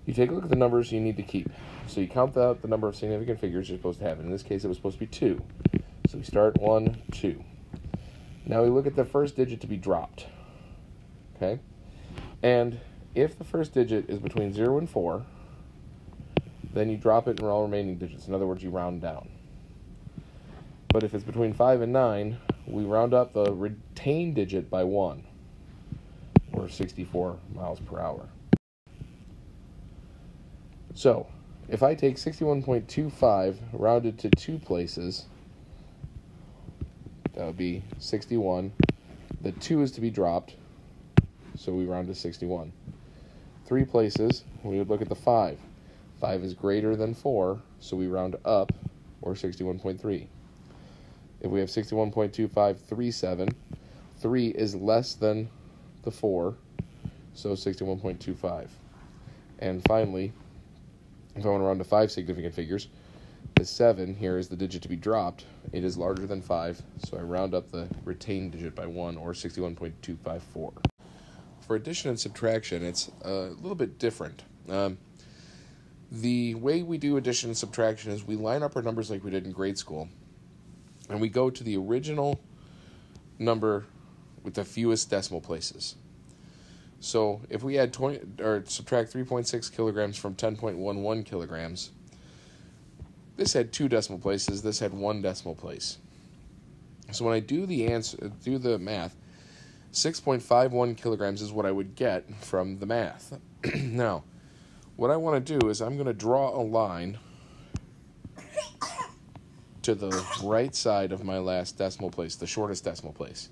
You take a look at the numbers you need to keep. So you count out the number of significant figures you're supposed to have. In this case, it was supposed to be 2. So we start 1, 2. Now we look at the first digit to be dropped. Okay? And if the first digit is between 0 and 4, then you drop it in all remaining digits. In other words, you round down. But if it's between 5 and 9, we round up the retained digit by 1, or 64 miles per hour. So, if I take 61.25 rounded to 2 places, that would be 61. The 2 is to be dropped, so we round to 61. 3 places, we would look at the 5. 5 is greater than 4, so we round up, or 61.3. If we have 61.2537, 3 is less than the 4, so 61.25. And finally, if I want to round to 5 significant figures, the 7 here is the digit to be dropped. It is larger than 5, so I round up the retained digit by 1, or 61.254. For addition and subtraction, it's a little bit different. The way we do addition and subtraction is we line up our numbers like we did in grade school, and we go to the original number with the fewest decimal places. So if we add subtract 3.6 kilograms from 10.11 kilograms, this had 2 decimal places, this had 1 decimal place. So when I do the math, 6.51 kilograms is what I would get from the math. Now, what I want to do is I'm going to draw a line to the right side of my last decimal place, the shortest decimal place.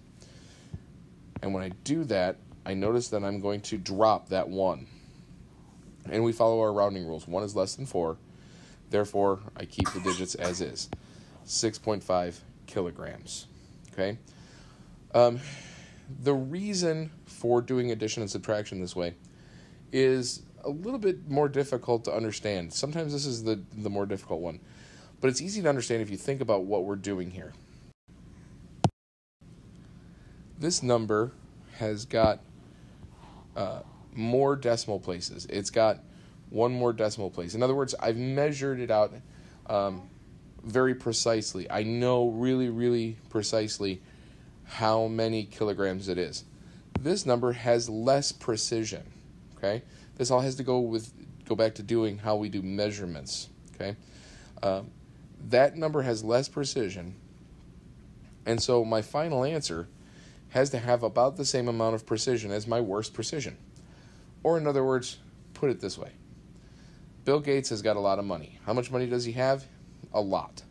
And when I do that, I notice that I'm going to drop that 1. And we follow our rounding rules. 1 is less than 4. Therefore, I keep the digits as is. 6.5 kilograms. Okay? The reason for doing addition and subtraction this way is a little bit more difficult to understand. Sometimes this is the more difficult one. But it's easy to understand if you think about what we're doing here. This number has got more decimal places. It's got one more decimal place. In other words, I've measured it out very precisely. I know really, really precisely how many kilograms it is. This number has less precision. Okay, this all has to go back to doing how we do measurements. Okay, that number has less precision, and so my final answer has to have about the same amount of precision as my worst precision. Or in other words, put it this way. Bill Gates has got a lot of money. How much money does he have? A lot.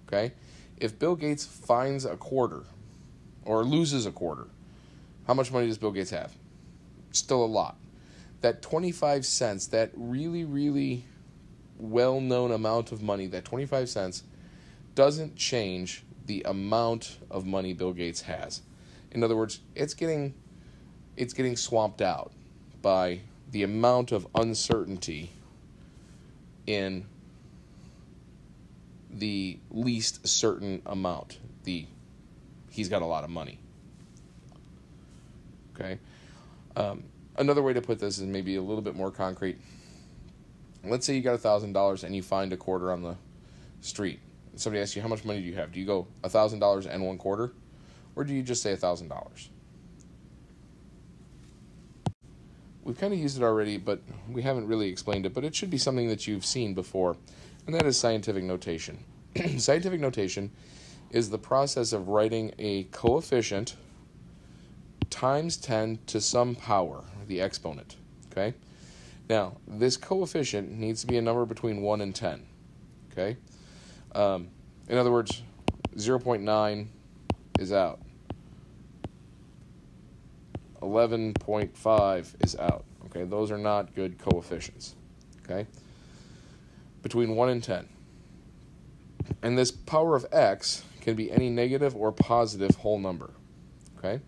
Okay? If Bill Gates finds a quarter or loses a quarter, how much money does Bill Gates have? Still a lot. That 25 cents, that really, really well-known amount of money, that 25 cents, doesn't change the amount of money Bill Gates has. In other words, it's getting swamped out by the amount of uncertainty in the least certain amount. He's got a lot of money. Okay? Another way to put this is maybe a little bit more concrete. Let's say you got $1,000 and you find a quarter on the street. Somebody asks you, how much money do you have? Do you go $1,000 and 1 quarter? Or do you just say $1,000? We've kind of used it already, but we haven't really explained it. But it should be something that you've seen before, and that is scientific notation. Scientific notation is the process of writing a coefficient times 10 to some power, the exponent. Okay? Now, this coefficient needs to be a number between 1 and 10. Okay? In other words, 0.9 is out. 11.5 is out. Okay, those are not good coefficients. Okay? Between 1 and 10. And this power of x can be any negative or positive whole number. Okay?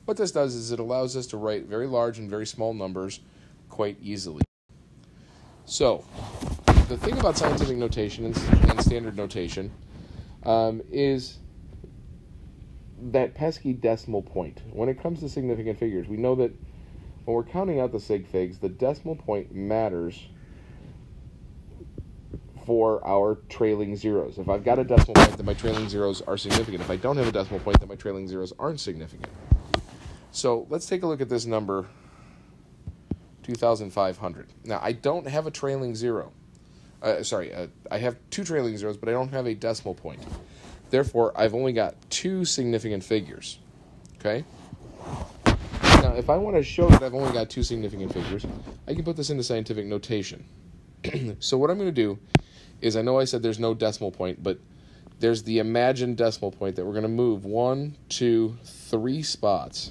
What this does is it allows us to write very large and very small numbers quite easily. So, the thing about scientific notation and standard notation is that pesky decimal point. When it comes to significant figures, we know that when we're counting out the sig figs, the decimal point matters for our trailing zeros. If I've got a decimal point, then my trailing zeros are significant. If I don't have a decimal point, then my trailing zeros aren't significant. So let's take a look at this number, 2,500. Now, I don't have a trailing zero. I have 2 trailing zeros, but I don't have a decimal point. Therefore, I've only got 2 significant figures. Okay? Now, if I want to show that I've only got 2 significant figures, I can put this into scientific notation. So what I'm going to do is, I know I said there's no decimal point, but there's the imagined decimal point that we're going to move 1, 2, 3 spots.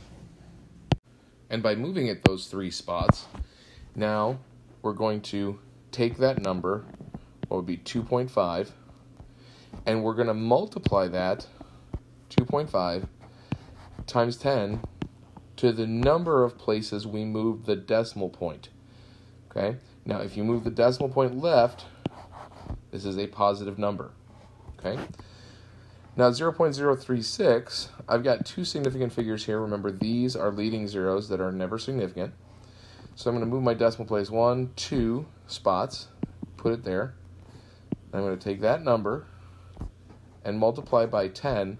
And by moving it those 3 spots, now we're going to take that number, what would be 2.5, and we're going to multiply that, 2.5, times 10, to the number of places we moved the decimal point. Okay? Now, if you move the decimal point left, this is a positive number. Okay? Now, 0.036, I've got 2 significant figures here. Remember, these are leading zeros that are never significant. So I'm going to move my decimal place 1, 2 spots, put it there. I'm going to take that number and multiply by 10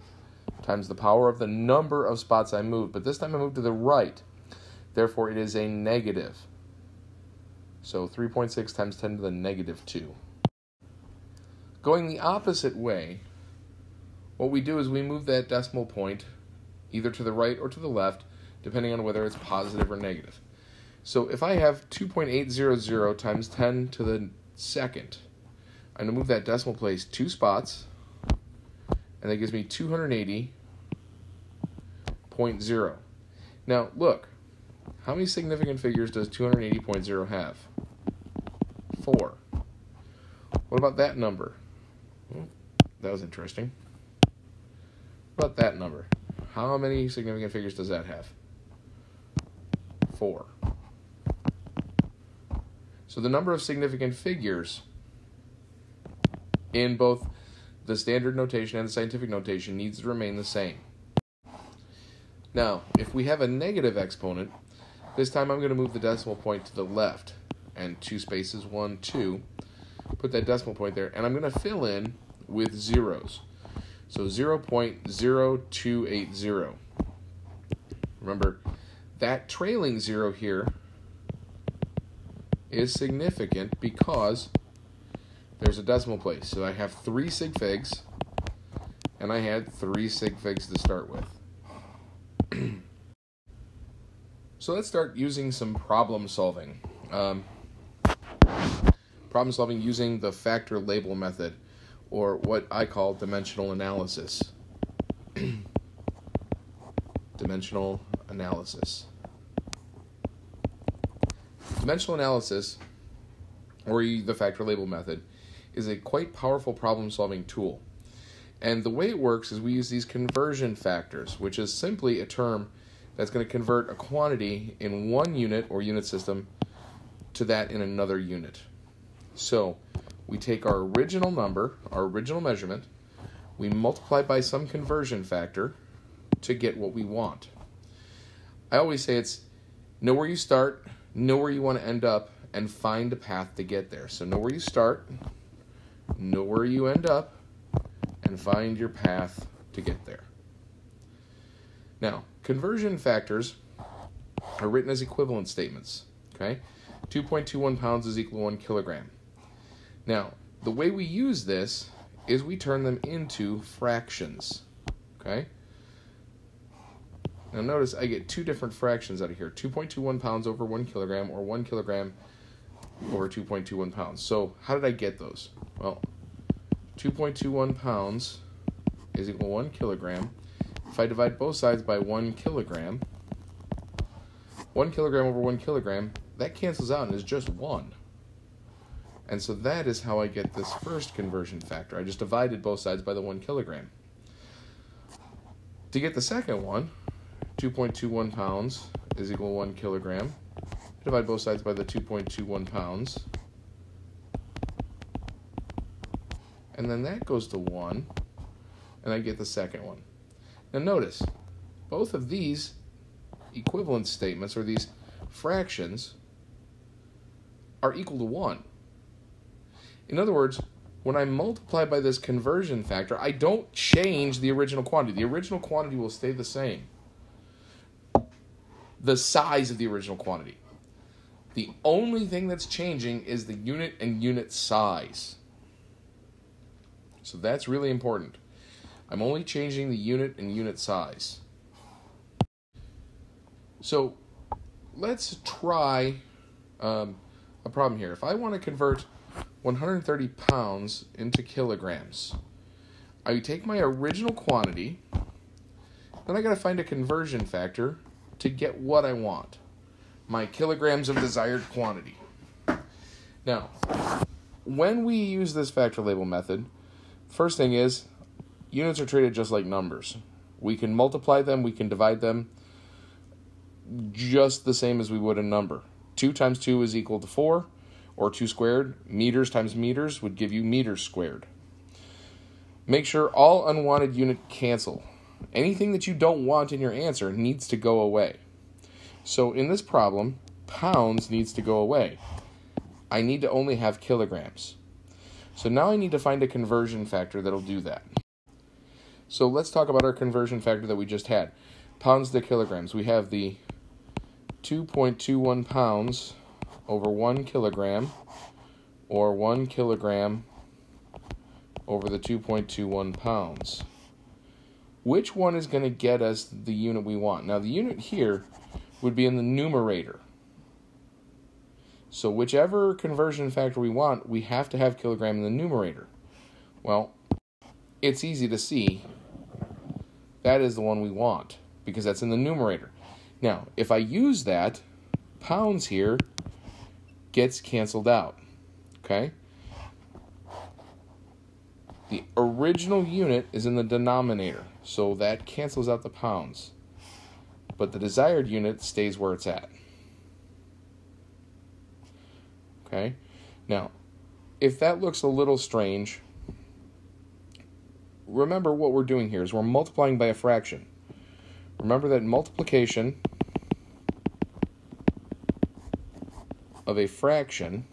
times the power of the number of spots I moved. But this time I moved to the right. Therefore, it is a negative. So 3.6 times 10 to the negative 2. Going the opposite way, what we do is we move that decimal point either to the right or to the left, depending on whether it's positive or negative. So if I have 2.800 times 10 to the second, I'm going to move that decimal place 2 spots, and that gives me 280.0. Now, look, how many significant figures does 280.0 have? 4. What about that number? Well, that was interesting. What about that number? How many significant figures does that have? 4. So the number of significant figures in both the standard notation and the scientific notation needs to remain the same. Now, if we have a negative exponent, this time I'm going to move the decimal point to the left, and 2 spaces, 1, 2. Put that decimal point there, and I'm going to fill in with zeros. So 0.0280. Remember, that trailing 0 here is significant because there's a decimal place. So I have 3 sig figs, and I had 3 sig figs to start with. So let's start using some problem solving. Problem solving using the factor label method, or what I call dimensional analysis. Dimensional analysis. Dimensional analysis, or the factor label method, is a quite powerful problem-solving tool. And the way it works is we use these conversion factors, which is simply a term that's going to convert a quantity in one unit or unit system to that in another unit. So we take our original number, our original measurement, we multiply by some conversion factor to get what we want. I always say it's know where you start, know where you want to end up, and find a path to get there. So know where you start, know where you end up, and find your path to get there. Now, conversion factors are written as equivalent statements. Okay, 2.21 pounds is equal to 1 kilogram. Now, the way we use this is we turn them into fractions. Okay? Now notice I get 2 different fractions out of here. 2.21 pounds over 1 kilogram, or 1 kilogram over 2.21 pounds. So how did I get those? Well, 2.21 pounds is equal to 1 kilogram. If I divide both sides by 1 kilogram, 1 kilogram over 1 kilogram, that cancels out and is just 1. And so that is how I get this first conversion factor. I just divided both sides by the 1 kilogram. To get the second one, 2.21 pounds is equal to 1 kilogram. Divide both sides by the 2.21 pounds. And then that goes to 1, and I get the second one. Now notice, both of these equivalent statements, or these fractions, are equal to 1. In other words, when I multiply by this conversion factor, I don't change the original quantity. The original quantity will stay the same. The size of the original quantity. The only thing that's changing is the unit and unit size. So that's really important. I'm only changing the unit and unit size. So let's try a problem here. If I want to convert 130 pounds into kilograms, I take my original quantity, then I got to find a conversion factor to get what I want, my kilograms of desired quantity. Now, when we use this factor label method, first thing is, units are treated just like numbers. We can multiply them, we can divide them just the same as we would a number. 2 times 2 is equal to 4, or 2 squared. Meters times meters would give you meters squared. Make sure all unwanted units cancel. Anything that you don't want in your answer needs to go away. So in this problem, pounds needs to go away. I need to only have kilograms. So now I need to find a conversion factor that'll do that. So let's talk about our conversion factor that we just had. Pounds to kilograms. We have the 2.21 pounds over 1 kilogram, or 1 kilogram over the 2.21 pounds. Which one is going to get us the unit we want? Now the unit here would be in the numerator. So whichever conversion factor we want, we have to have kilogram in the numerator. Well, it's easy to see that is the one we want, because that's in the numerator. Now, if I use that, pounds here gets canceled out. Okay? The original unit is in the denominator, so that cancels out the pounds. But the desired unit stays where it's at. Okay? Now, if that looks a little strange, remember what we're doing here is we're multiplying by a fraction. Remember that multiplication of a fraction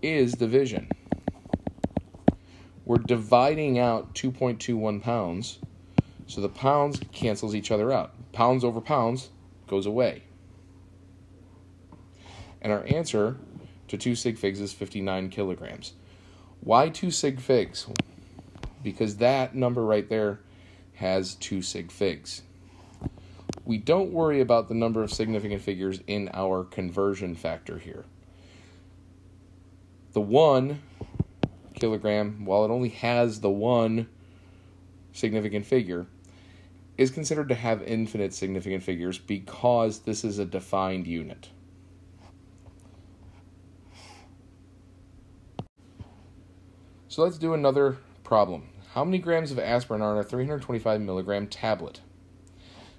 is division. We're dividing out 2.21 pounds, so the pounds cancels each other out. Pounds over pounds goes away. And our answer to 2 sig figs is 59 kilograms. Why 2 sig figs? Because that number right there has 2 sig figs. We don't worry about the number of significant figures in our conversion factor here. The 1 kilogram, while it only has the 1 significant figure, is considered to have infinite significant figures because this is a defined unit. So let's do another problem. How many grams of aspirin are in a 325 milligram tablet?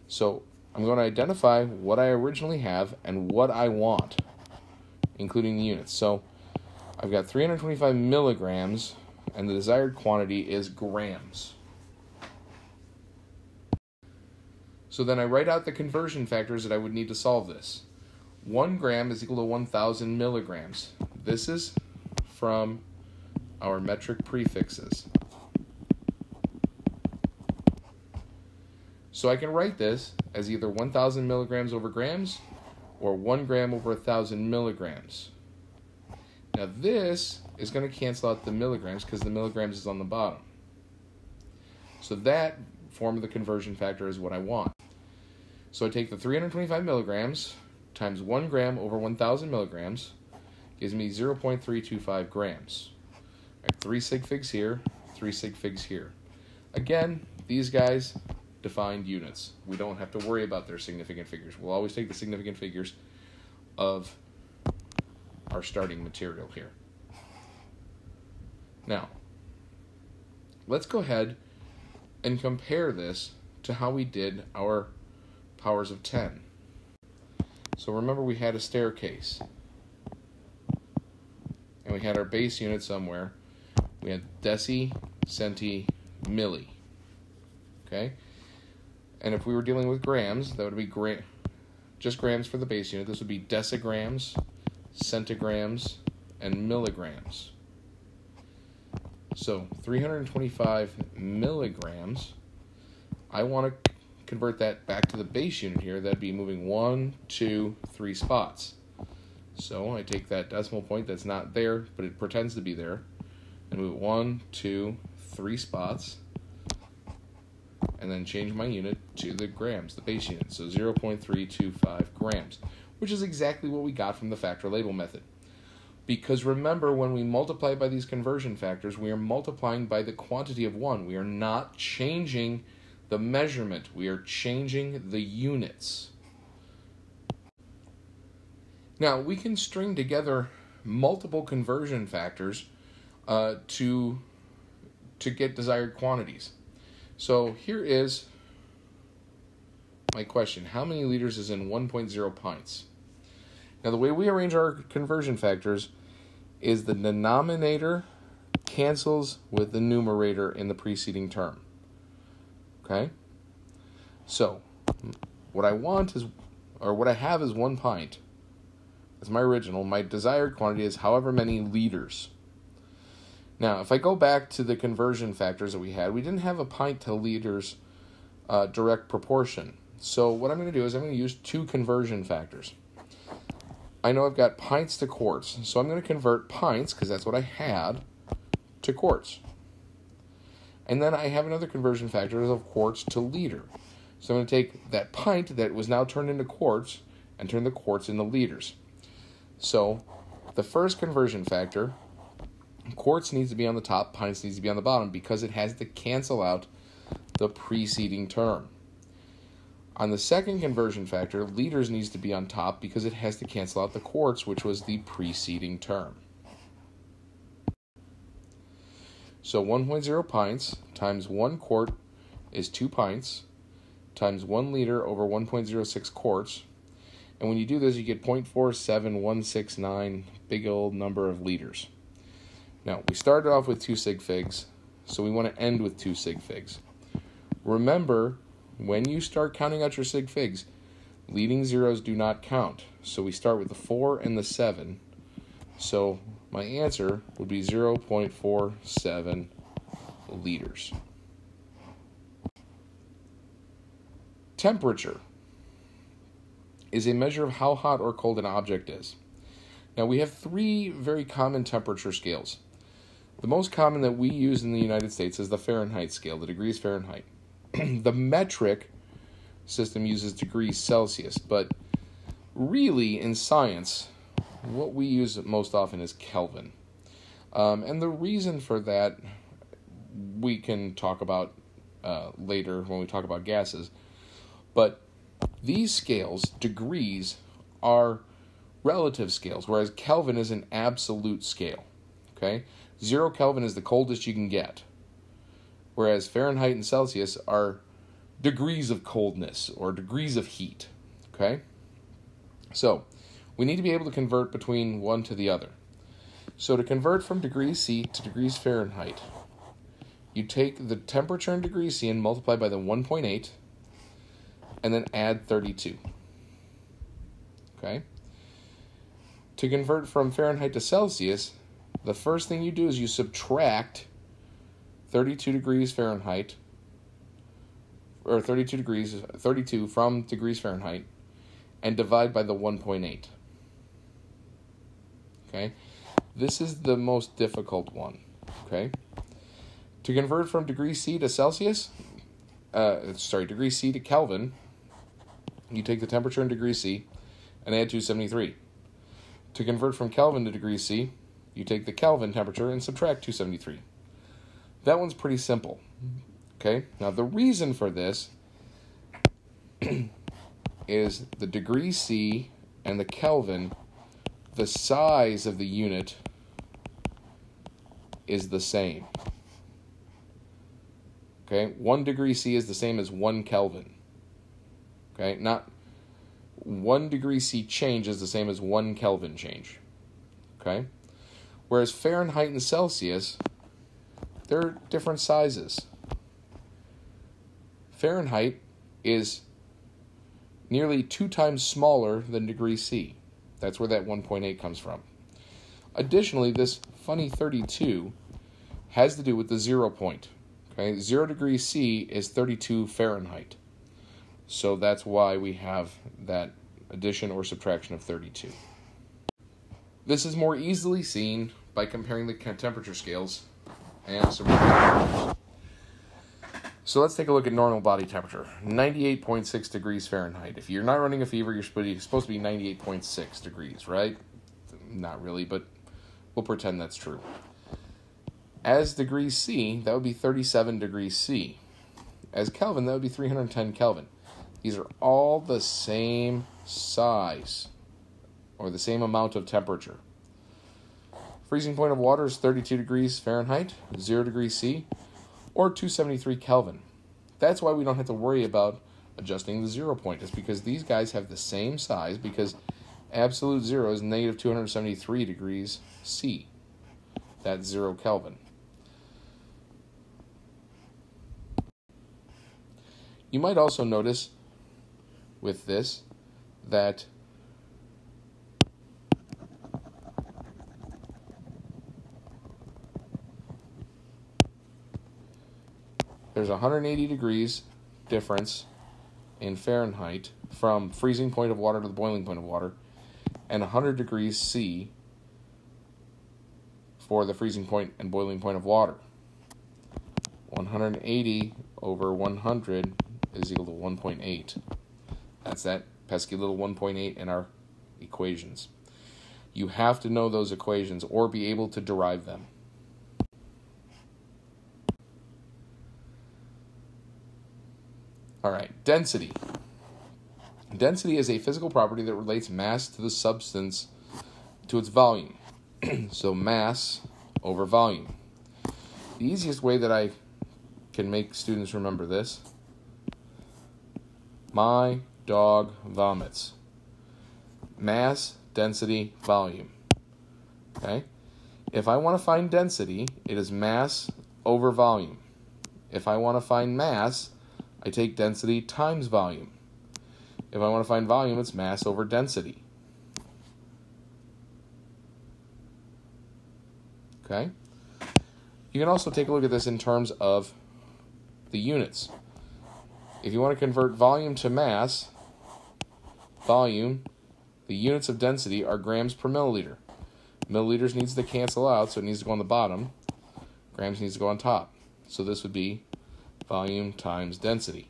So I'm going to identify what I originally have and what I want, including the units. So I've got 325 milligrams, and the desired quantity is grams. So then I write out the conversion factors that I would need to solve this. 1 gram is equal to 1,000 milligrams. This is from our metric prefixes. So I can write this as either 1,000 milligrams over grams or 1 gram over 1,000 milligrams. Now this is going to cancel out the milligrams because the milligrams is on the bottom. So that form of the conversion factor is what I want. So I take the 325 milligrams times 1 gram over 1,000 milligrams gives me 0.325 grams. I have 3 sig figs here, 3 sig figs here. Again, these guys defined units. We don't have to worry about their significant figures. We'll always take the significant figures of our starting material here. Now, let's go ahead and compare this to how we did our powers of 10. So remember we had a staircase. And we had our base unit somewhere. We had deci, centi, milli. Okay? And if we were dealing with grams, that would be just grams for the base unit. This would be decigrams, centigrams, and milligrams. So 325 milligrams, I want to convert that back to the base unit here. That'd be moving 1, 2, 3 spots. So I take that decimal point that's not there, but it pretends to be there, and move it 1, 2, 3 spots, and then change my unit to the grams, the base unit. So 0.325 grams, which is exactly what we got from the factor label method. Because remember, when we multiply by these conversion factors, we are multiplying by the quantity of 1. We are not changing the measurement. We are changing the units. Now, we can string together multiple conversion factors to get desired quantities. So here is my question. How many liters is in 1.0 pints? Now, the way we arrange our conversion factors is the denominator cancels with the numerator in the preceding term. Okay? So, what I want is, or what I have is 1 pint. That's my original. My desired quantity is however many liters. Now, if I go back to the conversion factors that we had, we didn't have a pint to liters direct proportion. So what I'm going to do is I'm going to use 2 conversion factors. I know I've got pints to quarts, so I'm going to convert pints, because that's what I had, to quarts. And then I have another conversion factor of quarts to liter. So I'm going to take that pint that was now turned into quarts and turn the quarts into liters. So the first conversion factor, quarts needs to be on the top, pints needs to be on the bottom, because it has to cancel out the preceding term. On the second conversion factor, liters needs to be on top because it has to cancel out the quarts, which was the preceding term. So 1.0 pints times 1 quart is 2 pints times 1 liter over 1.06 quarts. And when you do this, you get 0.47169, big old number of liters. Now, we started off with 2 sig figs, so we want to end with 2 sig figs. Remember, when you start counting out your sig figs, leading zeros do not count. So we start with the 4 and the 7. So my answer would be 0.47 liters. Temperature is a measure of how hot or cold an object is. Now we have 3 very common temperature scales. The most common that we use in the United States is the Fahrenheit scale, the degrees Fahrenheit. The metric system uses degrees Celsius, but really in science, what we use most often is Kelvin. And the reason for that we can talk about later when we talk about gases. But these scales, degrees, are relative scales, whereas Kelvin is an absolute scale. Okay? 0 Kelvin is the coldest you can get, whereas Fahrenheit and Celsius are degrees of coldness or degrees of heat. Okay? So, we need to be able to convert between one to the other. So to convert from degrees C to degrees Fahrenheit, you take the temperature in degrees C and multiply by the 1.8 and then add 32. Okay? To convert from Fahrenheit to Celsius, the first thing you do is you subtract 32 degrees Fahrenheit, or 32 from degrees Fahrenheit, and divide by the 1.8. Okay? This is the most difficult one. Okay? To convert from degree C to Celsius, degree C to Kelvin, you take the temperature in degree C and add 273. To convert from Kelvin to degree C, you take the Kelvin temperature and subtract 273. That one's pretty simple. Okay? Now, the reason for this is the degree C and the Kelvin, the size of the unit is the same. Okay? 1 degree C is the same as 1 Kelvin. Okay? Not 1 degree C change is the same as 1 Kelvin change. Okay? Whereas Fahrenheit and Celsius, they're different sizes. Fahrenheit is nearly 2 times smaller than degree C. That's where that 1.8 comes from. Additionally, this funny 32 has to do with the 0 point. Okay, 0 degrees C is 32 Fahrenheit. So that's why we have that addition or subtraction of 32. This is more easily seen by comparing the temperature scales and some numbers. So let's take a look at normal body temperature. 98.6 degrees Fahrenheit. If you're not running a fever, you're supposed to be 98.6 degrees, right? Not really, but we'll pretend that's true. As degrees C, that would be 37 degrees C. As Kelvin, that would be 310 Kelvin. These are all the same size, or the same amount of temperature. Freezing point of water is 32 degrees Fahrenheit, 0 degrees C, or 273 Kelvin. That's why we don't have to worry about adjusting the 0 point. It's because these guys have the same size, because absolute 0 is negative 273 degrees C. That's 0 Kelvin. You might also notice with this that there's 180 degrees difference in Fahrenheit from freezing point of water to the boiling point of water, and 100 degrees C for the freezing point and boiling point of water. 180 over 100 is equal to 1.8. That's that pesky little 1.8 in our equations. You have to know those equations or be able to derive them. All right, density. Density is a physical property that relates mass to the substance to its volume. So mass over volume. The easiest way that I can make students remember this: my dog vomits. Mass, density, volume. Okay? If I want to find density, it is mass over volume. If I want to find mass, I take density times volume. If I want to find volume, it's mass over density. Okay? You can also take a look at this in terms of the units. If you want to convert volume to mass, volume, the units of density are grams per milliliter. Milliliters needs to cancel out, so it needs to go on the bottom. Grams needs to go on top. So this would be volume times density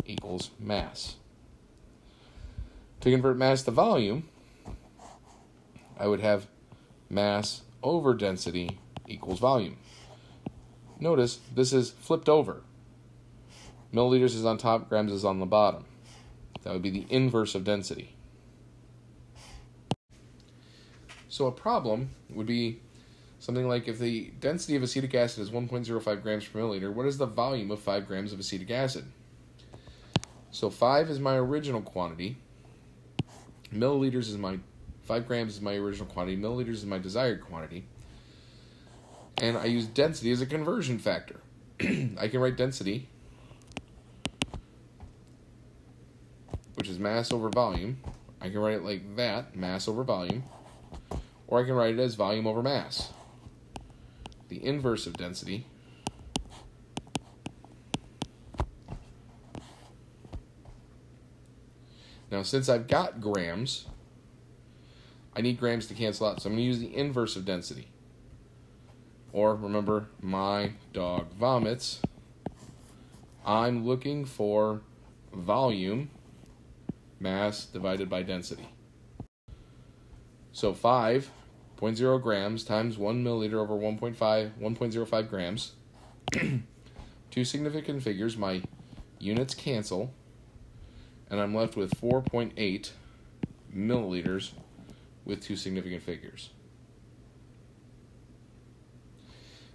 equals mass. To convert mass to volume, I would have mass over density equals volume. Notice this is flipped over. Milliliters is on top, grams is on the bottom. That would be the inverse of density. So a problem would be something like, if the density of acetic acid is 1.05 grams per milliliter, what is the volume of 5 grams of acetic acid? So 5 is my original quantity. Milliliters is 5 grams is my original quantity. Milliliters is my desired quantity. And I use density as a conversion factor. I can write density, which is mass over volume. I can write it like that, mass over volume. Or I can write it as volume over mass. The inverse of density now, since I've got grams, I need grams to cancel out, so I'm going to use the inverse of density. Or, remember, my dog vomits. I'm looking for volume, mass divided by density. So 5.0 grams times 1 milliliter over 1.05 grams. Two significant figures, my units cancel, and I'm left with 4.8 milliliters with two significant figures.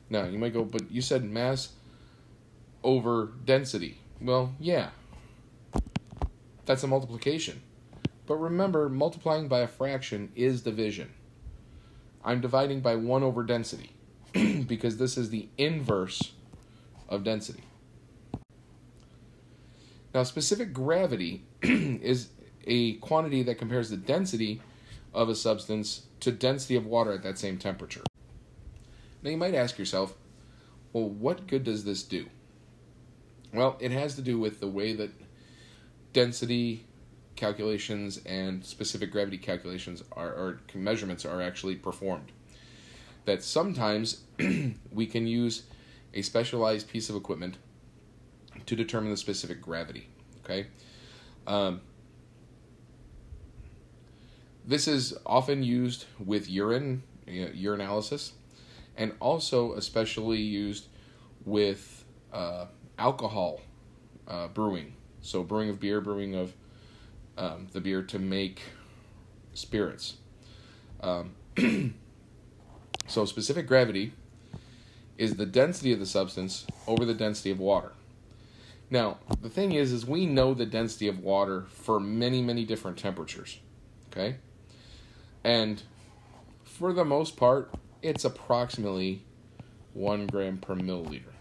Now, you might go, but you said mass over density. Well, yeah, that's a multiplication. But remember, multiplying by a fraction is division. I'm dividing by 1 over density because this is the inverse of density. Now, specific gravity is a quantity that compares the density of a substance to density of water at that same temperature. Now, you might ask yourself, well, what good does this do? Well, it has to do with the way that density calculations and specific gravity calculations or measurements are actually performed. That sometimes we can use a specialized piece of equipment to determine the specific gravity. Okay, this is often used with urinalysis, and also especially used with alcohol brewing. So brewing of beer, brewing of the beer to make spirits. So specific gravity is the density of the substance over the density of water. Now, the thing is we know the density of water for many, many different temperatures, okay? And for the most part, it's approximately 1 gram per milliliter.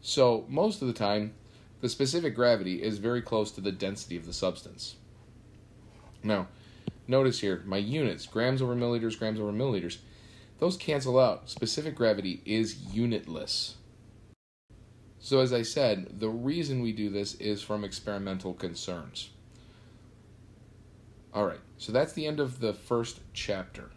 So most of the time, the specific gravity is very close to the density of the substance. Now, notice here, my units, grams over milliliters, those cancel out. Specific gravity is unitless. So as I said, the reason we do this is from experimental concerns. All right, so that's the end of the first chapter.